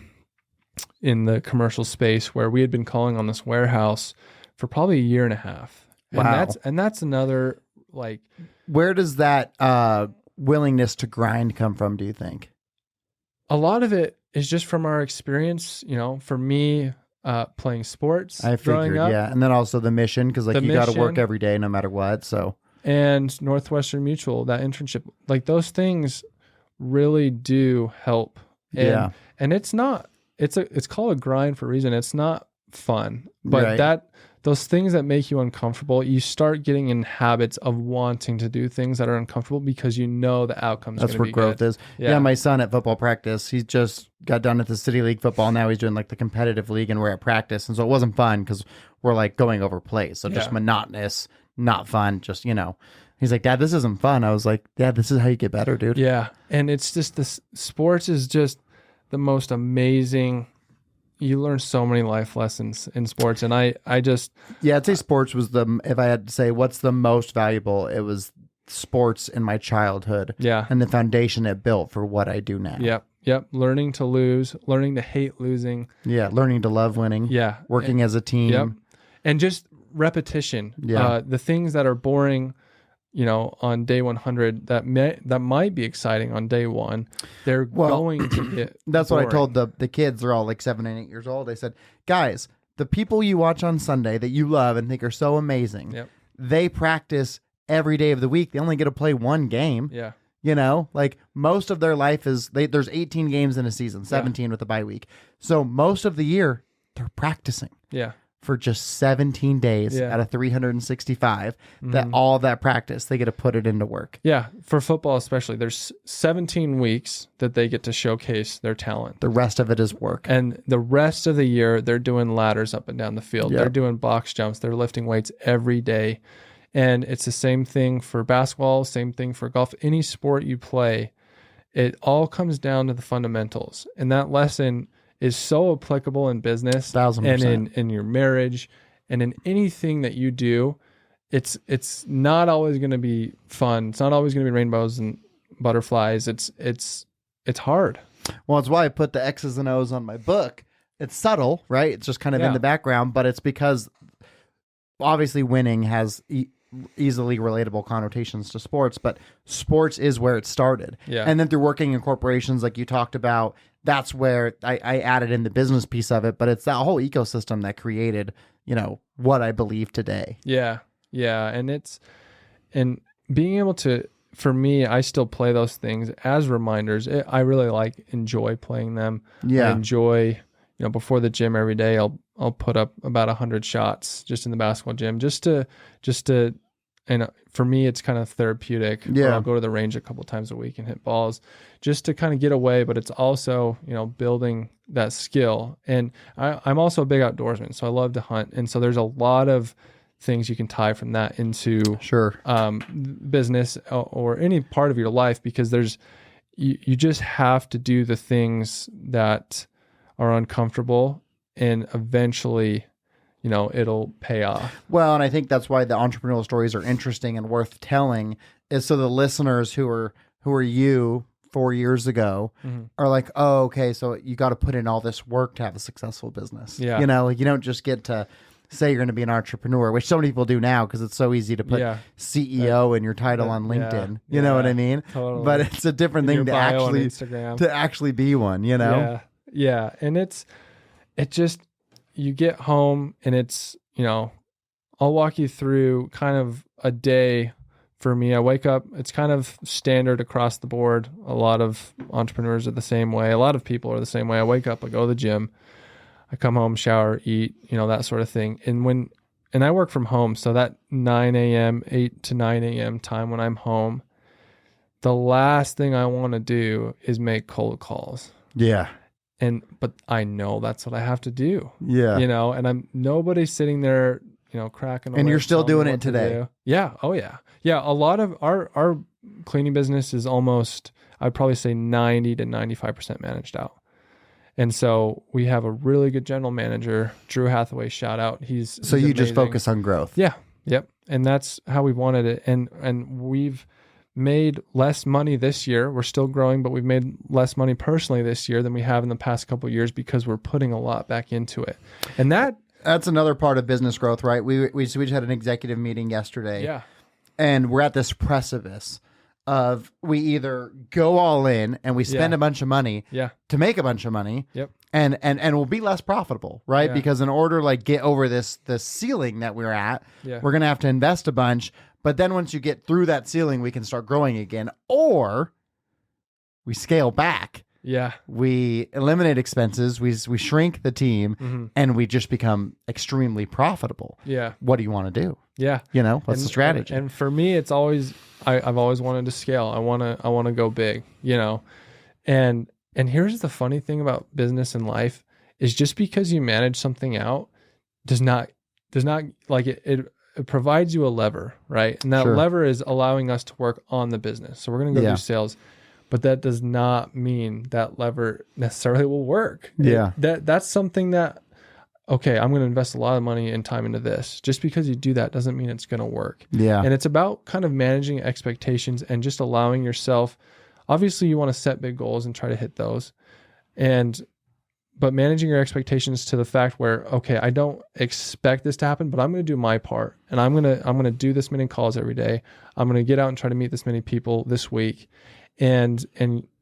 Speaker 2: the commercial space, where we had been calling on this warehouse for probably a year and a half.
Speaker 1: Wow.
Speaker 2: And that's another, like,
Speaker 1: where does that willingness to grind come from, do you think?
Speaker 2: A lot of it is just from our experience, for me, playing sports.
Speaker 1: I figured, and then also the mission, because like you got to work every day no matter what. So,
Speaker 2: and Northwestern Mutual, that internship, like those things really do help. And it's not, it's called a grind for a reason. It's not fun, but those things that make you uncomfortable, you start getting in habits of wanting to do things that are uncomfortable because the outcome's
Speaker 1: that's where growth is. Yeah, my son at football practice, he just got done at the city league football. Now he's doing like the competitive league, and we're at practice, and so it wasn't fun because we're like going over plays, so just monotonous, not fun. Just he's like, Dad, this isn't fun. I was like, Dad, this is how you get better, dude.
Speaker 2: Yeah, and it's just sports is just the most amazing. You learn so many life lessons in sports, and I just
Speaker 1: I'd say sports was if I had to say what's the most valuable, it was sports in my childhood.
Speaker 2: Yeah,
Speaker 1: and the foundation it built for what I do now.
Speaker 2: Yep. Learning to lose, learning to hate losing.
Speaker 1: Yeah, learning to love winning.
Speaker 2: Yeah,
Speaker 1: working as a team.
Speaker 2: Yep, and just repetition.
Speaker 1: Yeah,
Speaker 2: the things that are boring, on day 100 that might be exciting on day one, they're going to get
Speaker 1: that's
Speaker 2: boring.
Speaker 1: What I told the kids. They're all like 7 and 8 years old. I said, guys, the people you watch on Sunday that you love and think are so amazing, they practice every day of the week. They only get to play one game. Like most of their life is there's 18 games in a season, 17 with a bye week. So most of the year they're practicing. For just 17 days out of 365, that all of that practice, they get to put it into work.
Speaker 2: Yeah, for football especially, there's 17 weeks that they get to showcase their talent.
Speaker 1: The rest of it is work.
Speaker 2: And the rest of the year, they're doing ladders up and down the field. They're doing box jumps. They're lifting weights every day. And it's the same thing for basketball, same thing for golf. Any sport you play, it all comes down to the fundamentals. And that lesson is so applicable in business
Speaker 1: 1,000%.
Speaker 2: and in your marriage and in anything that you do. It's not always going to be fun. It's not always going to be rainbows and butterflies. It's hard.
Speaker 1: Well, it's why I put the X's and O's on my book. It's subtle, right? It's just kind of in the background, but it's because obviously winning has easily relatable connotations to sports, but sports is where it started.
Speaker 2: Yeah.
Speaker 1: And then through working in corporations, like you talked about, that's where I added in the business piece of it, but it's that whole ecosystem that created, what I believe today.
Speaker 2: Yeah. Yeah. And being able to, for me, I still play those things as reminders. I really enjoy playing them.
Speaker 1: Yeah.
Speaker 2: I enjoy, before the gym every day, I'll put up about 100 shots just in the basketball gym, just to, and for me, it's kind of therapeutic.
Speaker 1: Yeah.
Speaker 2: Or I'll go to the range a couple times a week and hit balls just to kind of get away. But it's also, building that skill. And I'm also a big outdoorsman, so I love to hunt. And so there's a lot of things you can tie from that into
Speaker 1: Sure.
Speaker 2: business or any part of your life, because you just have to do the things that are uncomfortable, and eventually, it'll pay off.
Speaker 1: Well, and I think that's why the entrepreneurial stories are interesting and worth telling, is so the listeners who are you 4 years ago are like, oh, okay, so you got to put in all this work to have a successful business.
Speaker 2: Yeah.
Speaker 1: You don't just get to say you're going to be an entrepreneur, which so many people do now because it's so easy to put CEO in your title on LinkedIn. You know what I mean?
Speaker 2: Totally.
Speaker 1: But it's a different thing to actually be one,
Speaker 2: Yeah. And you get home and it's, I'll walk you through kind of a day. For me, I wake up, it's kind of standard across the board. A lot of entrepreneurs are the same way. A lot of people are the same way. I wake up, I go to the gym, I come home, shower, eat, that sort of thing. And I work from home. So that 8 to 9 a.m. time when I'm home, the last thing I want to do is make cold calls.
Speaker 1: Yeah.
Speaker 2: But I know that's what I have to do.
Speaker 1: Yeah.
Speaker 2: And nobody's sitting there, cracking.
Speaker 1: And you're still doing it today.
Speaker 2: Yeah. Oh yeah. Yeah. A lot of our cleaning business is almost, I'd probably say 90 to 95% managed out. And so we have a really good general manager, Drew Hathaway, shout out. He's
Speaker 1: you
Speaker 2: amazing.
Speaker 1: Just focus on growth.
Speaker 2: Yeah. Yep. And that's how we wanted it. And we've made less money this year. We're still growing, but we've made less money personally this year than we have in the past couple of years because we're putting a lot back into it. And
Speaker 1: that's another part of business growth, right? We just had an executive meeting yesterday.
Speaker 2: Yeah.
Speaker 1: And we're at this precipice of we either go all in and we spend a bunch of money to make a bunch of money.
Speaker 2: Yep.
Speaker 1: And we'll be less profitable, right?
Speaker 2: Yeah.
Speaker 1: Because in order to get over the ceiling that we're at, we're going to have to invest a bunch. But then once you get through that ceiling, we can start growing again. Or we scale back. Yeah. We eliminate expenses. We shrink the team and we just become extremely profitable. Yeah. What do you want to do? Yeah. What's the strategy?
Speaker 2: And for me, it's always, I've always wanted to scale. I want to go big, and here's the funny thing about business and life is just because you manage something out does not like it provides you a lever, right? And that lever is allowing us to work on the business. So we're going to go do sales, but that does not mean that lever necessarily will work. That's something that, okay, I'm going to invest a lot of money and time into this. Just because you do that doesn't mean it's going to work. Yeah. And it's about kind of managing expectations and just allowing yourself, obviously you want to set big goals and try to hit those. But managing your expectations to the fact where, okay, I don't expect this to happen, but I'm going to do my part and I'm going to do this many calls every day. I'm going to get out and try to meet this many people this week and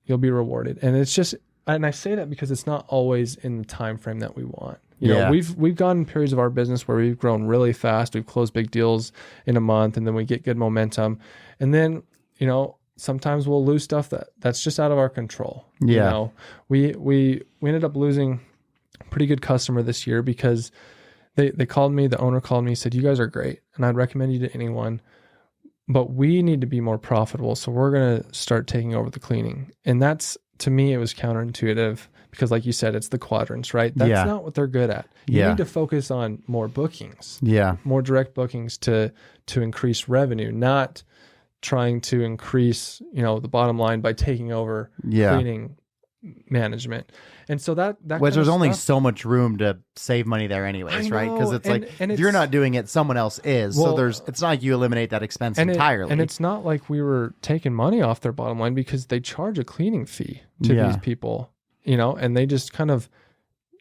Speaker 2: you'll be rewarded. And it's just, and I say that because it's not always in the time frame that we want. You know, we've gone in periods of our business where we've grown really fast. We've closed big deals in a month and then we get good momentum. And then, sometimes we'll lose stuff that's just out of our control. Yeah. We ended up losing a pretty good customer this year because they called me, the owner called me, said, "You guys are great and I'd recommend you to anyone, but we need to be more profitable. So we're going to start taking over the cleaning." And that's, to me, it was counterintuitive because like you said, it's the quadrants, right? That's not what they're good at. You need to focus on more bookings, more direct bookings to increase revenue, not trying to increase, the bottom line by taking over cleaning management. And so that
Speaker 1: which there's only so much room to save money there anyways, right? Because it's if you're not doing it, someone else is. Well, so it's not like you eliminate that expense entirely.
Speaker 2: And it's not like we were taking money off their bottom line because they charge a cleaning fee to these people, and they just kind of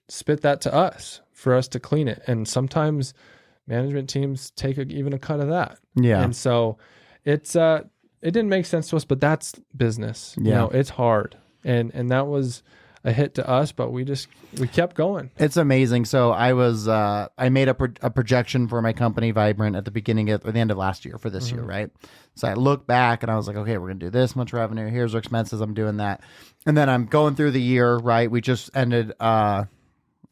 Speaker 2: spit that to us for us to clean it. And sometimes management teams take even a cut of that.
Speaker 1: Yeah.
Speaker 2: And so it didn't make sense to us, but that's business.
Speaker 1: Yeah.
Speaker 2: You know, it's hard. And that was a hit to us, but we kept going.
Speaker 1: It's amazing. So I made a projection for my company Vibrant at the end of last year for this year, right? So I look back and I was like, okay, we're going to do this much revenue. Here's our expenses. I'm doing that. And then I'm going through the year, right? We just ended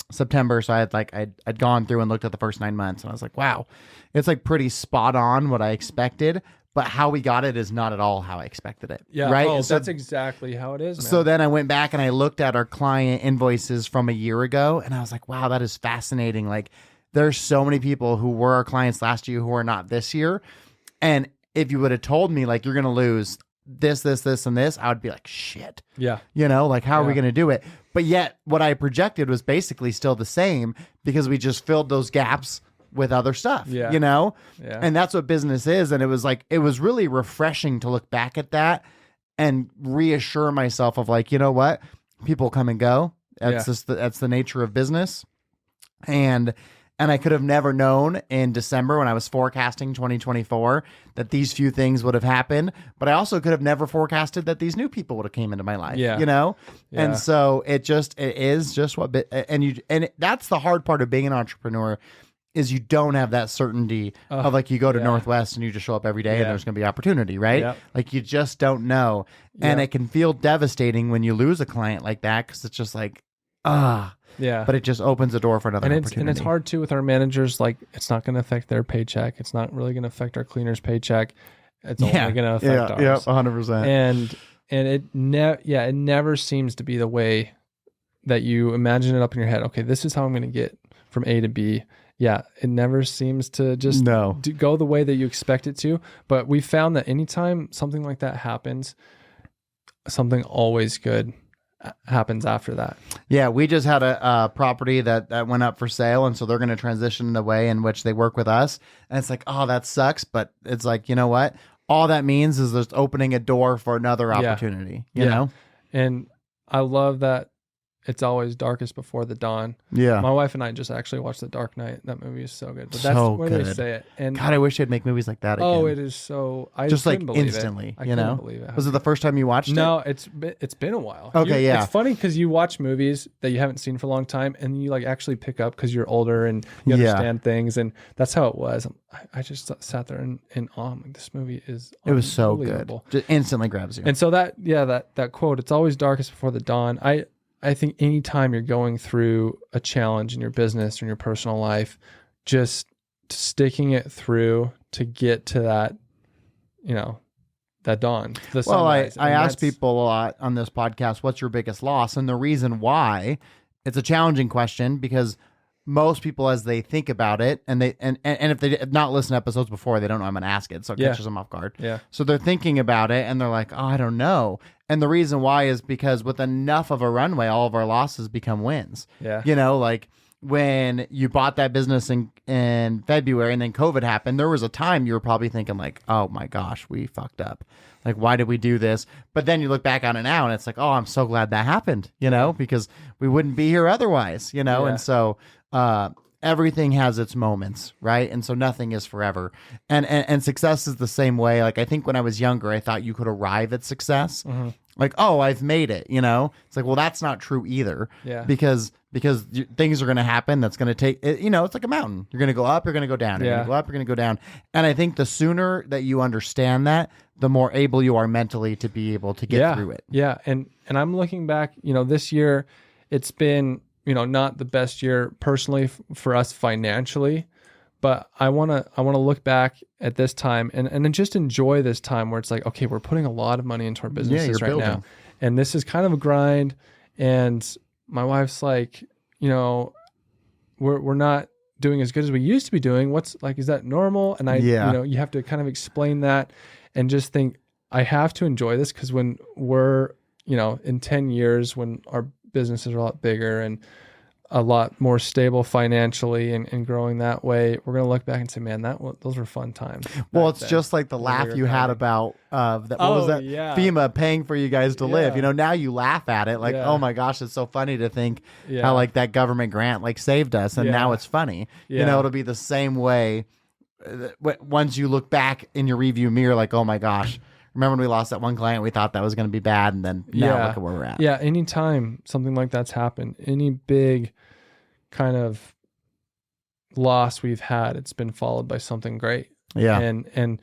Speaker 1: September. So I'd gone through and looked at the first 9 months and I was like, wow, it's like pretty spot on what I expected. But how we got it is not at all how I expected it.
Speaker 2: Yeah.
Speaker 1: Right.
Speaker 2: Oh,
Speaker 1: So
Speaker 2: that's exactly how it is, man.
Speaker 1: So then I went back and I looked at our client invoices from a year ago and I was like, wow, that is fascinating. Like there's so many people who were our clients last year who are not this year. And if you would have told me like, you're going to lose this, and this, I would be like, shit.
Speaker 2: Yeah.
Speaker 1: You know, like how are we going to do it? But yet what I projected was basically still the same because we just filled those gaps with other stuff, you know?
Speaker 2: Yeah.
Speaker 1: And that's what business is. And it was really refreshing to look back at that and reassure myself of like, you know what? People come and go. That's that's the nature of business. And I could have never known in December when I was forecasting 2024 that these few things would have happened. But I also could have never forecasted that these new people would have came into my life, you know?
Speaker 2: Yeah.
Speaker 1: And so it is just what, and that's the hard part of being an entrepreneur is you don't have that certainty of like you go to Northwest and you just show up every day and there's going to be opportunity, right?
Speaker 2: Yep.
Speaker 1: Like you just don't know. And it can feel devastating when you lose a client like that because it's just like,
Speaker 2: yeah.
Speaker 1: But it just opens the door for another opportunity.
Speaker 2: And it's hard too with our managers. Like it's not going to affect their paycheck. It's not really going to affect our cleaner's paycheck. It's only going to affect ours.
Speaker 1: Yeah, 100%.
Speaker 2: And it never seems to be the way that you imagine it up in your head. Okay, this is how I'm going to get from A to B. Yeah, it never seems to just go the way that you expect it to. But we found that anytime something like that happens, something always good happens after that.
Speaker 1: Yeah, we just had a property that went up for sale, and so they're going to transition the way in which they work with us. And it's like, oh, that sucks. But it's like, you know what? All that means is just opening a door for another opportunity, you know?
Speaker 2: And I love that. It's always darkest before the dawn.
Speaker 1: Yeah.
Speaker 2: My wife and I just actually watched The Dark Knight. That movie is so good. But that's
Speaker 1: So
Speaker 2: where
Speaker 1: good.
Speaker 2: they say it. And
Speaker 1: God, I wish they'd make movies like that again.
Speaker 2: oh, it is so. I
Speaker 1: just like
Speaker 2: couldn't believe
Speaker 1: instantly,
Speaker 2: it. I
Speaker 1: you
Speaker 2: couldn't
Speaker 1: know?
Speaker 2: believe it.
Speaker 1: Was it the first time you watched it?
Speaker 2: No, it's been a while.
Speaker 1: Okay, yeah.
Speaker 2: It's funny because you watch movies that you haven't seen for a long time, and you like actually pick up because you're older and you understand things, and that's how it was. I just sat there in awe. I'm like, this movie is
Speaker 1: It was so good.
Speaker 2: unbelievable.
Speaker 1: Just instantly grabs you.
Speaker 2: And so that quote, it's always darkest before the dawn. I think anytime you're going through a challenge in your business or in your personal life, just sticking it through to get to that, you know, that dawn, the sunrise.
Speaker 1: I ask people a lot on this podcast, what's your biggest loss? And the reason why it's a challenging question because most people, as they think about it, and if they have not listened to episodes before, they don't know I'm going to ask it. So it catches them off guard.
Speaker 2: Yeah.
Speaker 1: So they're thinking about it and they're like, oh, I don't know. And the reason why is because with enough of a runway, all of our losses become wins.
Speaker 2: Yeah.
Speaker 1: You know, like when you bought that business in February and then COVID happened, there was a time you were probably thinking like, oh my gosh, we fucked up. Like, why did we do this? But then you look back on it now and it's like, oh, I'm so glad that happened, you know, because we wouldn't be here otherwise, you know?
Speaker 2: Yeah.
Speaker 1: And so, everything has its moments, right? And so nothing is forever. And success is the same way. Like, I think when I was younger, I thought you could arrive at success.
Speaker 2: Mm-hmm.
Speaker 1: Like, oh, I've made it, you know? It's like, well, that's not true either.
Speaker 2: Yeah.
Speaker 1: Because things are going to happen. That's going to take, you know, it's like a mountain. You're going to go up, you're going to go down. You're going to go up, you're going to go down. And I think the sooner that you understand that, the more able you are mentally to be able to get through it.
Speaker 2: Yeah. And I'm looking back, you know, this year it's been, you know, not the best year personally for us financially, but I want to look back at this time and then just enjoy this time where it's like, okay, we're putting a lot of money into our businesses right now. And this is kind of a grind. And my wife's like, you know, we're not doing as good as we used to be doing. What's like, is that normal? And you know, you have to kind of explain that and just think, I have to enjoy this because when we're, you know, in 10 years, when our businesses are a lot bigger and a lot more stable financially and growing that way, we're going to look back and say, man, those were fun times.
Speaker 1: Well, it's just like the laugh you had about that. What was that?
Speaker 2: Yeah.
Speaker 1: FEMA paying for you guys to live. You know, now you laugh at it like,
Speaker 2: Yeah.
Speaker 1: oh my gosh, it's so funny to think
Speaker 2: Yeah.
Speaker 1: how like that government grant like saved us, and
Speaker 2: Yeah.
Speaker 1: now it's funny.
Speaker 2: Yeah.
Speaker 1: You know, it'll be the same way once you look back in your review mirror, like, oh my gosh, remember when we lost that one client? We thought that was going to be bad, and then now look at where we're at.
Speaker 2: Yeah, anytime something like that's happened, any big kind of loss we've had, it's been followed by something great.
Speaker 1: Yeah.
Speaker 2: And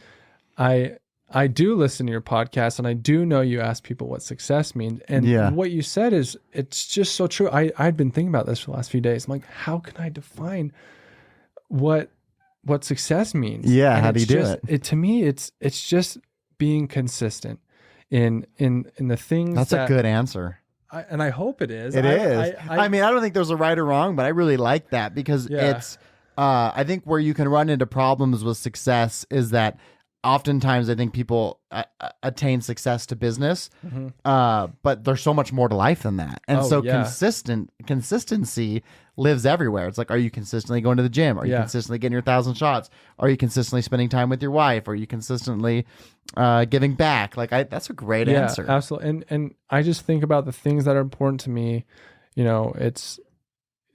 Speaker 2: I do listen to your podcast, and I do know you ask people what success means. And what you said is, it's just so true. I'd been thinking about this for the last few days. I'm like, how can I define what success means?
Speaker 1: Yeah.
Speaker 2: And
Speaker 1: How do you do it?
Speaker 2: To me, it's just being consistent in the things.
Speaker 1: That's a good answer.
Speaker 2: And I hope it is.
Speaker 1: It is. I mean, I don't think there's a right or wrong, but I really like that because it's, I think where you can run into problems with success is that oftentimes I think people attain success to business, but there's so much more to life than that. And consistency lives everywhere. It's like, are you consistently going to the gym? Are you consistently getting your 1,000 shots? Are you consistently spending time with your wife? Are you consistently giving back? Like, that's a great answer.
Speaker 2: Absolutely. And I just think about the things that are important to me. You know, it's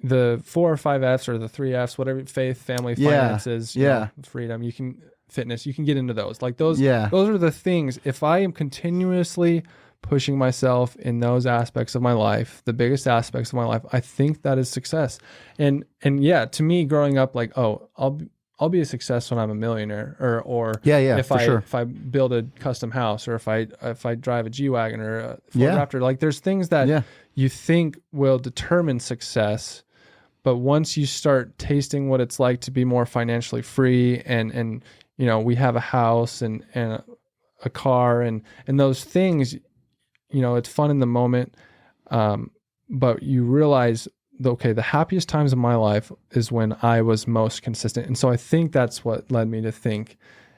Speaker 2: the 4 or 5 F's or the 3 F's, whatever: faith, family, finances, you know, freedom. You can fitness. You can get into those. Like those. Those are the things. If I am continuously pushing myself in those aspects of my life, the biggest aspects of my life, I think that is success. And yeah, to me, growing up, like, oh, I'll be a success when I'm a millionaire, or if I build a custom house, or if I drive a G-Wagon or a Ford Raptor. Like, there's things that you think will determine success, but once you start tasting what it's like to be more financially free, and you know, we have a house and a car and those things, you know, it's fun in the moment, but you realize, okay, the happiest times of my life is when I was most consistent. And so I think that's what led me to think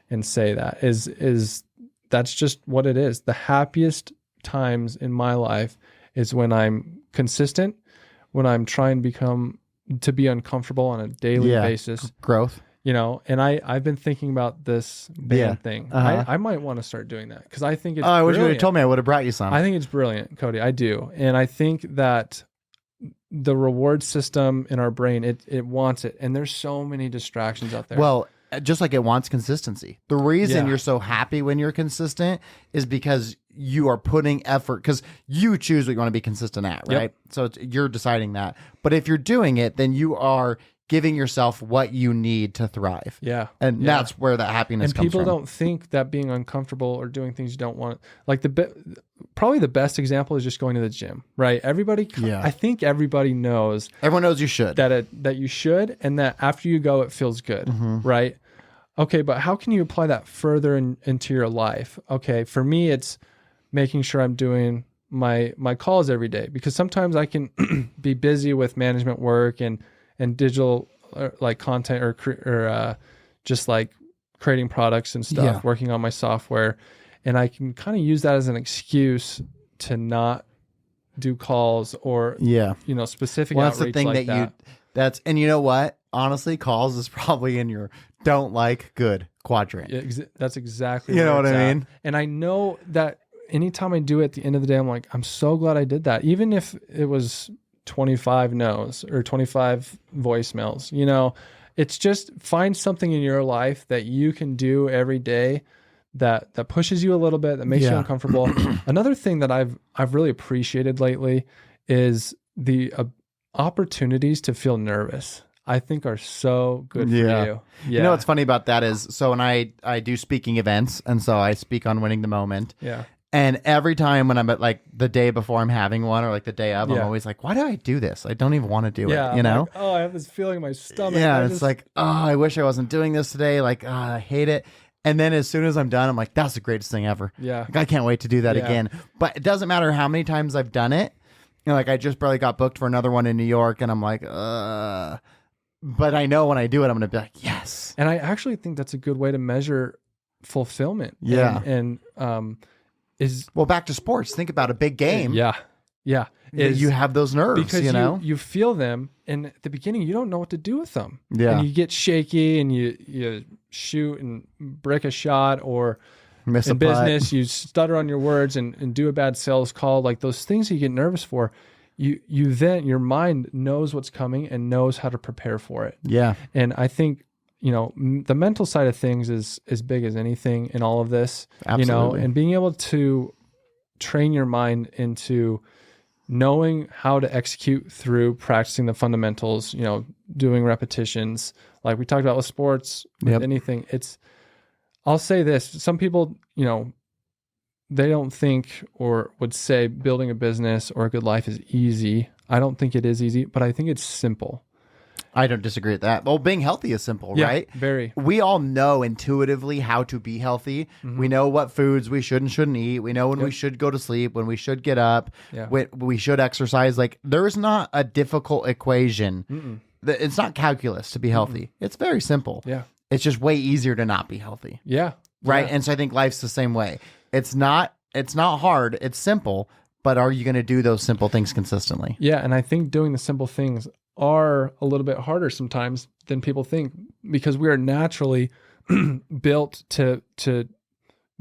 Speaker 2: and say that is that's just what it is. The happiest times in my life is when I'm consistent, when I'm trying to be uncomfortable on a daily basis.
Speaker 1: Growth.
Speaker 2: You know, and I've been thinking about this band thing. I might want to start doing that because I think it's
Speaker 1: I wish you would have told me. I would have brought you some.
Speaker 2: I think it's brilliant, Cody. I do. And I think that the reward system in our brain, it wants it. And there's so many distractions out there.
Speaker 1: Well, just like it wants consistency. The reason you're so happy when you're consistent is because you are putting effort, because you choose what you want to be consistent at, right? So you're deciding that. But if you're doing it, then you are giving yourself what you need to thrive. And that's where that happiness comes from.
Speaker 2: And people don't think that being uncomfortable or doing things you don't want, like probably the best example is just going to the gym, right? Everybody, I think everybody knows.
Speaker 1: Everyone knows you should.
Speaker 2: That you should, and that after you go, it feels good, right? Okay, but how can you apply that further into your life? Okay, for me, it's making sure I'm doing my calls every day, because sometimes I can be busy with management work and digital like content or just like creating products and stuff, working on my software. And I can kind of use that as an excuse to not do calls or, you know, specific outreach.
Speaker 1: That's the thing
Speaker 2: like
Speaker 1: that. And you know what? Honestly, calls is probably in your don't like good quadrant.
Speaker 2: That's exactly
Speaker 1: you know what I mean?
Speaker 2: And I know that anytime I do it at the end of the day, I'm like, I'm so glad I did that. Even if it was 25 no's or 25 voicemails, you know, it's just find something in your life that you can do every day that pushes you a little bit, that makes you uncomfortable. Another thing that I've really appreciated lately is the opportunities to feel nervous. I think are so good for you.
Speaker 1: You know what's funny about that is, so when I do speaking events, and so I speak on winning the moment. And every time when I'm at like the day before I'm having one, or like the day of, I'm always like, why do I do this? I don't even want to do it, you know?
Speaker 2: Like, oh, I have this feeling in my stomach.
Speaker 1: It's like, oh, I wish I wasn't doing this today. Like, I hate it. And then as soon as I'm done, I'm like, that's the greatest thing ever. Like, I can't wait to do that again. But it doesn't matter how many times I've done it. You know, like I just barely got booked for another one in New York, and I'm like, but I know when I do it, I'm going to be like, yes.
Speaker 2: And I actually think that's a good way to measure fulfillment.
Speaker 1: Well, back to sports. Think about a big game.
Speaker 2: Yeah.
Speaker 1: You have those nerves,
Speaker 2: because
Speaker 1: you know?
Speaker 2: you feel them, and at the beginning you don't know what to do with them.
Speaker 1: Yeah.
Speaker 2: And you get shaky and you shoot and break a shot, or
Speaker 1: Miss
Speaker 2: in
Speaker 1: a putt.
Speaker 2: business you stutter on your words and do a bad sales call. Like those things you get nervous for, you then your mind knows what's coming and knows how to prepare for it.
Speaker 1: Yeah.
Speaker 2: And I think, the mental side of things is as big as anything in all of this.
Speaker 1: Absolutely.
Speaker 2: And being able to train your mind into knowing how to execute through practicing the fundamentals, doing repetitions, like we talked about with sports, with anything. I'll say this, some people, they don't think or would say building a business or a good life is easy. I don't think it is easy, but I think it's simple.
Speaker 1: I don't disagree with that. Well, being healthy is simple, right?
Speaker 2: Very.
Speaker 1: We all know intuitively how to be healthy.
Speaker 2: Mm-hmm.
Speaker 1: We know what foods we should and shouldn't eat. We know when we should go to sleep, when we should get up, when we should exercise. Like, there's not a difficult equation. It's not calculus to be healthy. It's very simple.
Speaker 2: Yeah.
Speaker 1: It's just way easier to not be healthy.
Speaker 2: Yeah.
Speaker 1: Right.
Speaker 2: Yeah.
Speaker 1: And so I think life's the same way. It's not hard. It's simple. But are you going to do those simple things consistently?
Speaker 2: Yeah. And I think doing the simple things are a little bit harder sometimes than people think, because we are naturally built to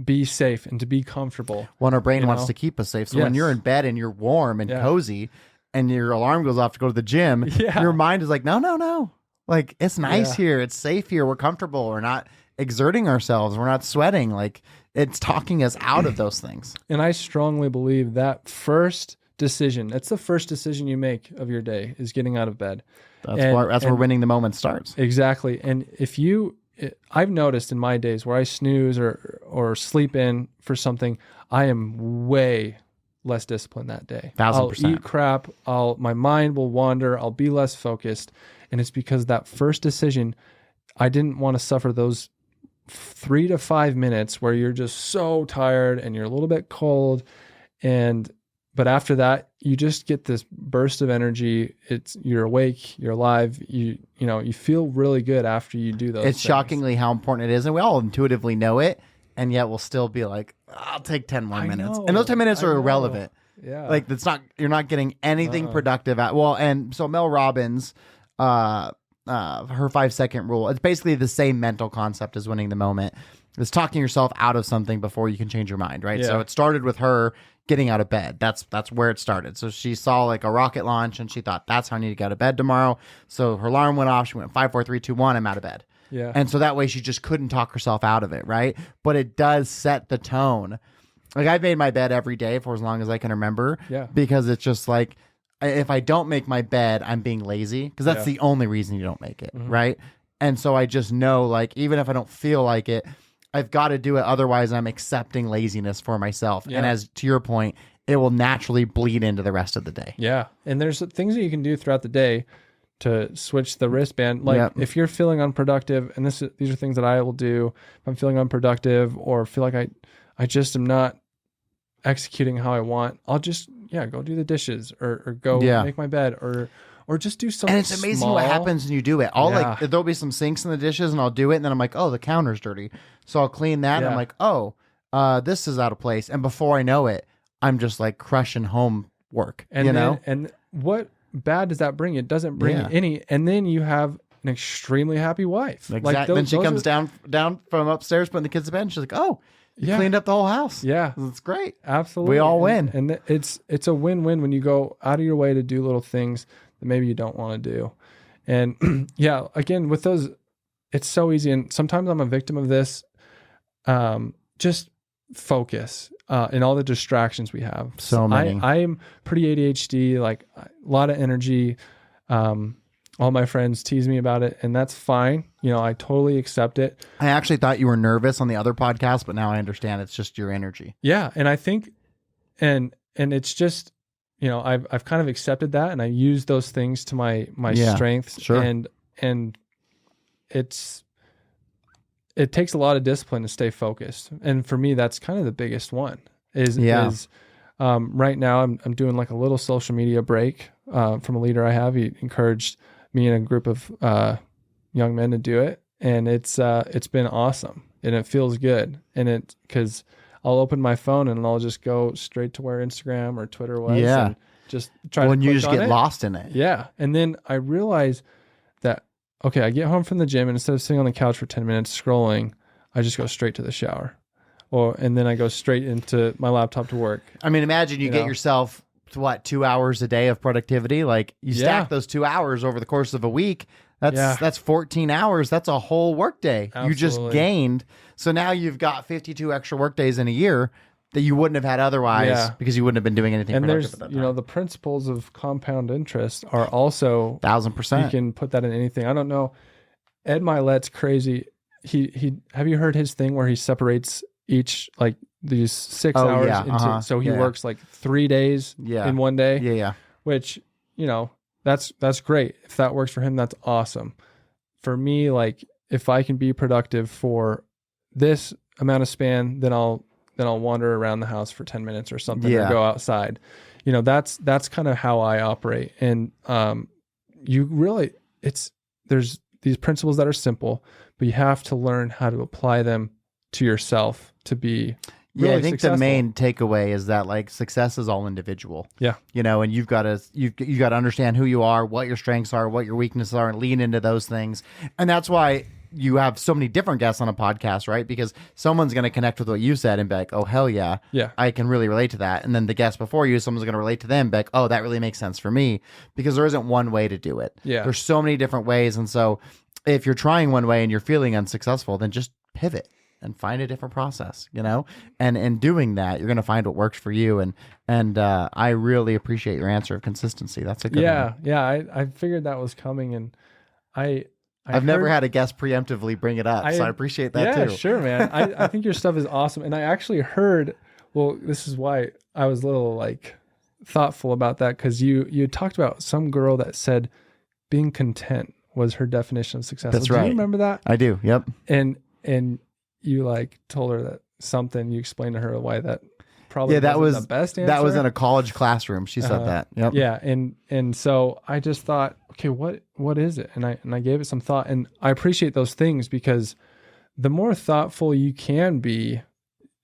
Speaker 2: be safe and to be comfortable.
Speaker 1: When our brain wants to keep us safe. So when you're in bed and you're warm and cozy and your alarm goes off to go to the gym, your mind is like, no. Like, it's nice here. It's safe here. We're comfortable. We're not exerting ourselves. We're not sweating. Like, it's talking us out of those things.
Speaker 2: And I strongly believe that first decision, that's the first decision you make of your day, is getting out of bed.
Speaker 1: That's where winning the moment starts.
Speaker 2: Exactly. And I've noticed in my days where I snooze or sleep in for something, I am way less disciplined that day.
Speaker 1: 1,000%.
Speaker 2: I'll eat crap. My mind will wander. I'll be less focused. And it's because that first decision, I didn't want to suffer those 3 to 5 minutes where you're just so tired and you're a little bit cold. But after that, you just get this burst of energy. You're awake, you're alive. You feel really good after you do those.
Speaker 1: It's shockingly how important it is, and we all intuitively know it, and yet we'll still be like, I'll take 10 more minutes. And those 10 minutes are irrelevant.
Speaker 2: Yeah.
Speaker 1: Like, you're not getting anything productive and so Mel Robbins, her 5-second rule, it's basically the same mental concept as winning the moment. It's talking yourself out of something before you can change your mind, right?
Speaker 2: Yeah.
Speaker 1: So it started with her getting out of bed. That's where it started. So she saw like a rocket launch and she thought, that's how I need to get out of bed tomorrow. So her alarm went off. She went 5, 4, 3, 2, 1. I'm out of bed.
Speaker 2: Yeah.
Speaker 1: And so that way she just couldn't talk herself out of it, right? But it does set the tone. Like, I've made my bed every day for as long as I can remember.
Speaker 2: Yeah.
Speaker 1: Because it's just like, if I don't make my bed, I'm being lazy, because that's the only reason you don't make it, right? And so I just know, like, even if I don't feel like it, I've got to do it. Otherwise, I'm accepting laziness for myself. Yeah. And as to your point, it will naturally bleed into the rest of the day.
Speaker 2: Yeah. And there's things that you can do throughout the day to switch the wristband. Like if you're feeling unproductive, and these are things that I will do if I'm feeling unproductive or feel like I just am not executing how I want, I'll just go do the dishes or go make my bed or just do something.
Speaker 1: And it's amazing what happens when you do it. Like, there'll be some sinks in the dishes and I'll do it, and then I'm like, oh, the counter's dirty, so I'll clean that. And I'm like, oh, this is out of place, and before I know it, I'm just like crushing homework. And
Speaker 2: what bad does that bring? It doesn't bring any. And then you have an extremely happy wife.
Speaker 1: Exactly. Like then she comes down from upstairs, putting the kids to bed, and she's like, oh, you cleaned up the whole house.
Speaker 2: Yeah.
Speaker 1: It's great.
Speaker 2: Absolutely.
Speaker 1: We all win.
Speaker 2: And it's a win-win when you go out of your way to do little things that maybe you don't want to do. And again, with those, it's so easy. And sometimes I'm a victim of this. Just focus in all the distractions we have.
Speaker 1: So many.
Speaker 2: I'm pretty ADHD, like a lot of energy. All my friends tease me about it, and that's fine. I totally accept it.
Speaker 1: I actually thought you were nervous on the other podcast, but now I understand it's just your energy.
Speaker 2: Yeah. And I think, and it's just, I've kind of accepted that, and I use those things to my strengths.
Speaker 1: Sure.
Speaker 2: And it takes a lot of discipline to stay focused. And for me, that's kind of the biggest one is right now I'm doing like a little social media break from a leader I have. He encouraged me and a group of young men to do it. And it's been awesome, and it feels good. And because I'll open my phone and I'll just go straight to where Instagram or Twitter was.
Speaker 1: Yeah.
Speaker 2: just trying
Speaker 1: When
Speaker 2: to
Speaker 1: you
Speaker 2: click
Speaker 1: just
Speaker 2: on
Speaker 1: get
Speaker 2: it.
Speaker 1: lost in it.
Speaker 2: Yeah. And then I realized that, okay, I get home from the gym and instead of sitting on the couch for 10 minutes scrolling, I just go straight to the shower. And then I go straight into my laptop to work.
Speaker 1: I mean, imagine you get yourself to what, 2 hours a day of productivity? Like you stack those 2 hours over the course of a week. That's 14 hours. That's a whole work day. You just gained. So now you've got 52 extra work days in a year that you wouldn't have had otherwise because you wouldn't have been doing anything
Speaker 2: and
Speaker 1: productive
Speaker 2: there's,
Speaker 1: at that time.
Speaker 2: the principles of compound interest are also
Speaker 1: 1,000%.
Speaker 2: You can put that in anything. I don't know. Ed Milet's crazy. He have you heard his thing where he separates each like these 6 hours into so he works like 3 days in one day.
Speaker 1: Yeah.
Speaker 2: Which, that's great. If that works for him, that's awesome. For me, like if I can be productive for this amount of span, then I'll wander around the house for 10 minutes or something or go outside. That's kind of how I operate. And there's these principles that are simple, but you have to learn how to apply them to yourself to be really
Speaker 1: I think
Speaker 2: successful.
Speaker 1: the main takeaway is that like success is all individual.
Speaker 2: Yeah.
Speaker 1: And you've got to understand who you are, what your strengths are, what your weaknesses are, and lean into those things. And that's why you have so many different guests on a podcast, right? Because someone's going to connect with what you said and be like, oh, hell yeah, I can really relate to that. And then the guest before you, someone's going to relate to them and be like, oh, that really makes sense for me, because there isn't one way to do it.
Speaker 2: Yeah.
Speaker 1: There's so many different ways. And so if you're trying one way and you're feeling unsuccessful, then just pivot and find a different process, and in doing that, you're going to find what works for you. And I really appreciate your answer of consistency. That's a good one.
Speaker 2: Yeah. I figured that was coming, and
Speaker 1: I've never had a guest preemptively bring it up, so I appreciate that too.
Speaker 2: Yeah, sure, man. I think your stuff is awesome. And I actually heard, this is why I was a little like thoughtful about that, because you talked about some girl that said being content was her definition of success.
Speaker 1: That's right.
Speaker 2: Do you remember that?
Speaker 1: I do. Yep.
Speaker 2: And you like told her that something, you explained to her why that probably
Speaker 1: that
Speaker 2: wasn't
Speaker 1: was
Speaker 2: the best answer.
Speaker 1: That was in a college classroom. She said that. Yep.
Speaker 2: Yeah. And so I just thought, okay, what is it? And I gave it some thought, and I appreciate those things, because the more thoughtful you can be,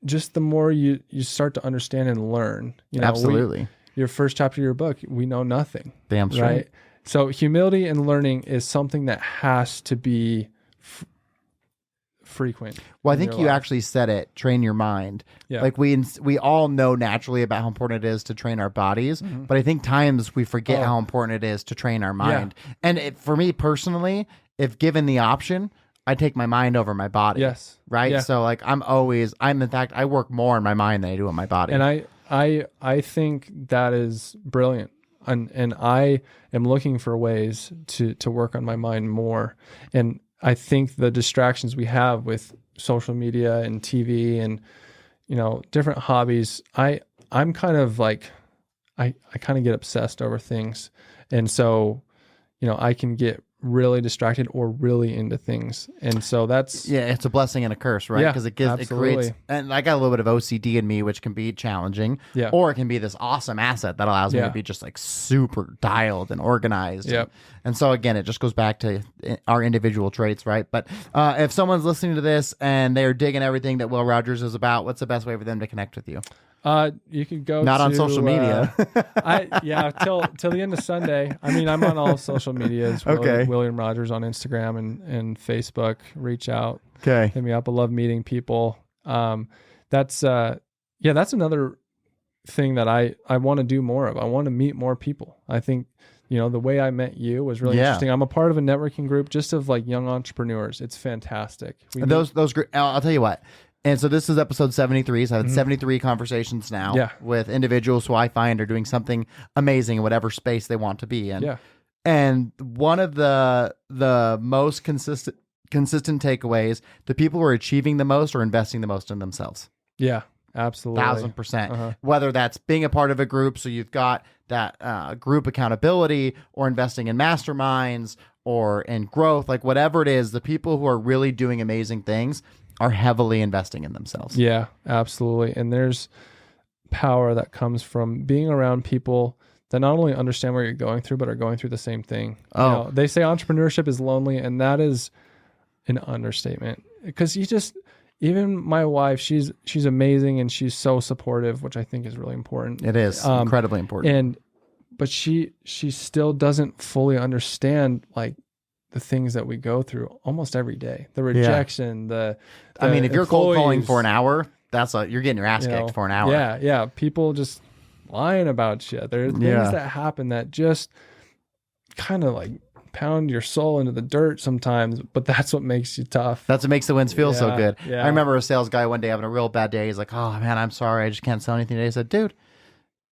Speaker 2: just the more you start to understand and learn.
Speaker 1: Absolutely.
Speaker 2: Your first chapter of your book, we know nothing.
Speaker 1: Damn straight.
Speaker 2: Right. So humility and learning is something that has to be frequent.
Speaker 1: Well, I think you actually said it, train your mind.
Speaker 2: Yeah.
Speaker 1: Like we all know naturally about how important it is to train our bodies, but I think times we forget how important it is to train our mind. Yeah. And for me personally, if given the option, I take my mind over my body.
Speaker 2: Yes.
Speaker 1: Right.
Speaker 2: Yeah.
Speaker 1: So like in fact, I work more in my mind than I do in my body.
Speaker 2: And I think that is brilliant. And I am looking for ways to work on my mind more. And I think the distractions we have with social media and TV and, different hobbies, I'm kind of like, I kind of get obsessed over things. And so, I can get really distracted or really into things. And so that's...
Speaker 1: Yeah, it's a blessing and a curse, right?
Speaker 2: Yeah,
Speaker 1: because it creates... And I got a little bit of OCD in me, which can be challenging.
Speaker 2: Yeah.
Speaker 1: Or it can be this awesome asset that allows me to be just like super dialed and organized.
Speaker 2: Yep.
Speaker 1: And so again, it just goes back to our individual traits, right? But if someone's listening to this and they're digging everything that Will Rogers is about, what's the best way for them to connect with you?
Speaker 2: You could go
Speaker 1: not on social media.
Speaker 2: Till the end of Sunday. I mean, I'm on all social medias.
Speaker 1: Okay.
Speaker 2: William Rogers on Instagram and Facebook. Reach out.
Speaker 1: Okay.
Speaker 2: Hit me up. I love meeting people. That's another thing that I want to do more of. I want to meet more people. I think, the way I met you was really interesting. I'm a part of a networking group just of like young entrepreneurs. It's fantastic.
Speaker 1: Those I'll tell you what. And so this is episode 73. So I've had 73 conversations now with individuals who I find are doing something amazing in whatever space they want to be in.
Speaker 2: Yeah.
Speaker 1: And one of the most consistent takeaways, the people who are achieving the most are investing the most in themselves.
Speaker 2: Yeah, absolutely.
Speaker 1: 1,000%. Whether that's being a part of a group, so you've got that group accountability, or investing in masterminds or in growth, like whatever it is, the people who are really doing amazing things are heavily investing in themselves.
Speaker 2: Yeah, absolutely. And there's power that comes from being around people that not only understand what you're going through, but are going through the same thing.
Speaker 1: Oh.
Speaker 2: They say entrepreneurship is lonely, and that is an understatement. Because even my wife, she's amazing and she's so supportive, which I think is really important.
Speaker 1: It is incredibly important.
Speaker 2: but she still doesn't fully understand like the things that we go through almost every day. The rejection,
Speaker 1: I mean, if you're cold calling
Speaker 2: employees,
Speaker 1: for an hour, you're getting your ass kicked for an hour.
Speaker 2: Yeah. People just lying about you. There are things that happen that just kind of like pound your soul into the dirt sometimes, but that's what makes you tough.
Speaker 1: That's what makes the wins feel so good.
Speaker 2: Yeah.
Speaker 1: I remember a sales guy one day having a real bad day. He's like, oh man, I'm sorry. I just can't sell anything today. I said, dude,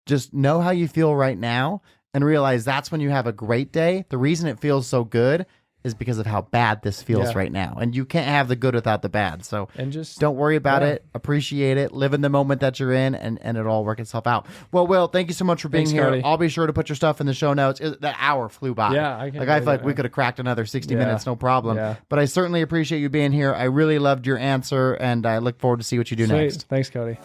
Speaker 1: just know how you feel right now and realize that's when you have a great day. The reason it feels so good is because of how bad this feels right now. And you can't have the good without the bad. So just don't worry about it. Appreciate it. Live in the moment that you're in, and it'll all work itself out. Well, Will, thank you so much for being here.
Speaker 2: Cody.
Speaker 1: I'll be sure to put your stuff in the show notes. That hour flew by.
Speaker 2: Yeah,
Speaker 1: I feel like we could have cracked another 60 minutes, no problem.
Speaker 2: Yeah.
Speaker 1: But I certainly appreciate you being here. I really loved your answer, and I look forward to see what you do next.
Speaker 2: Thanks, Cody.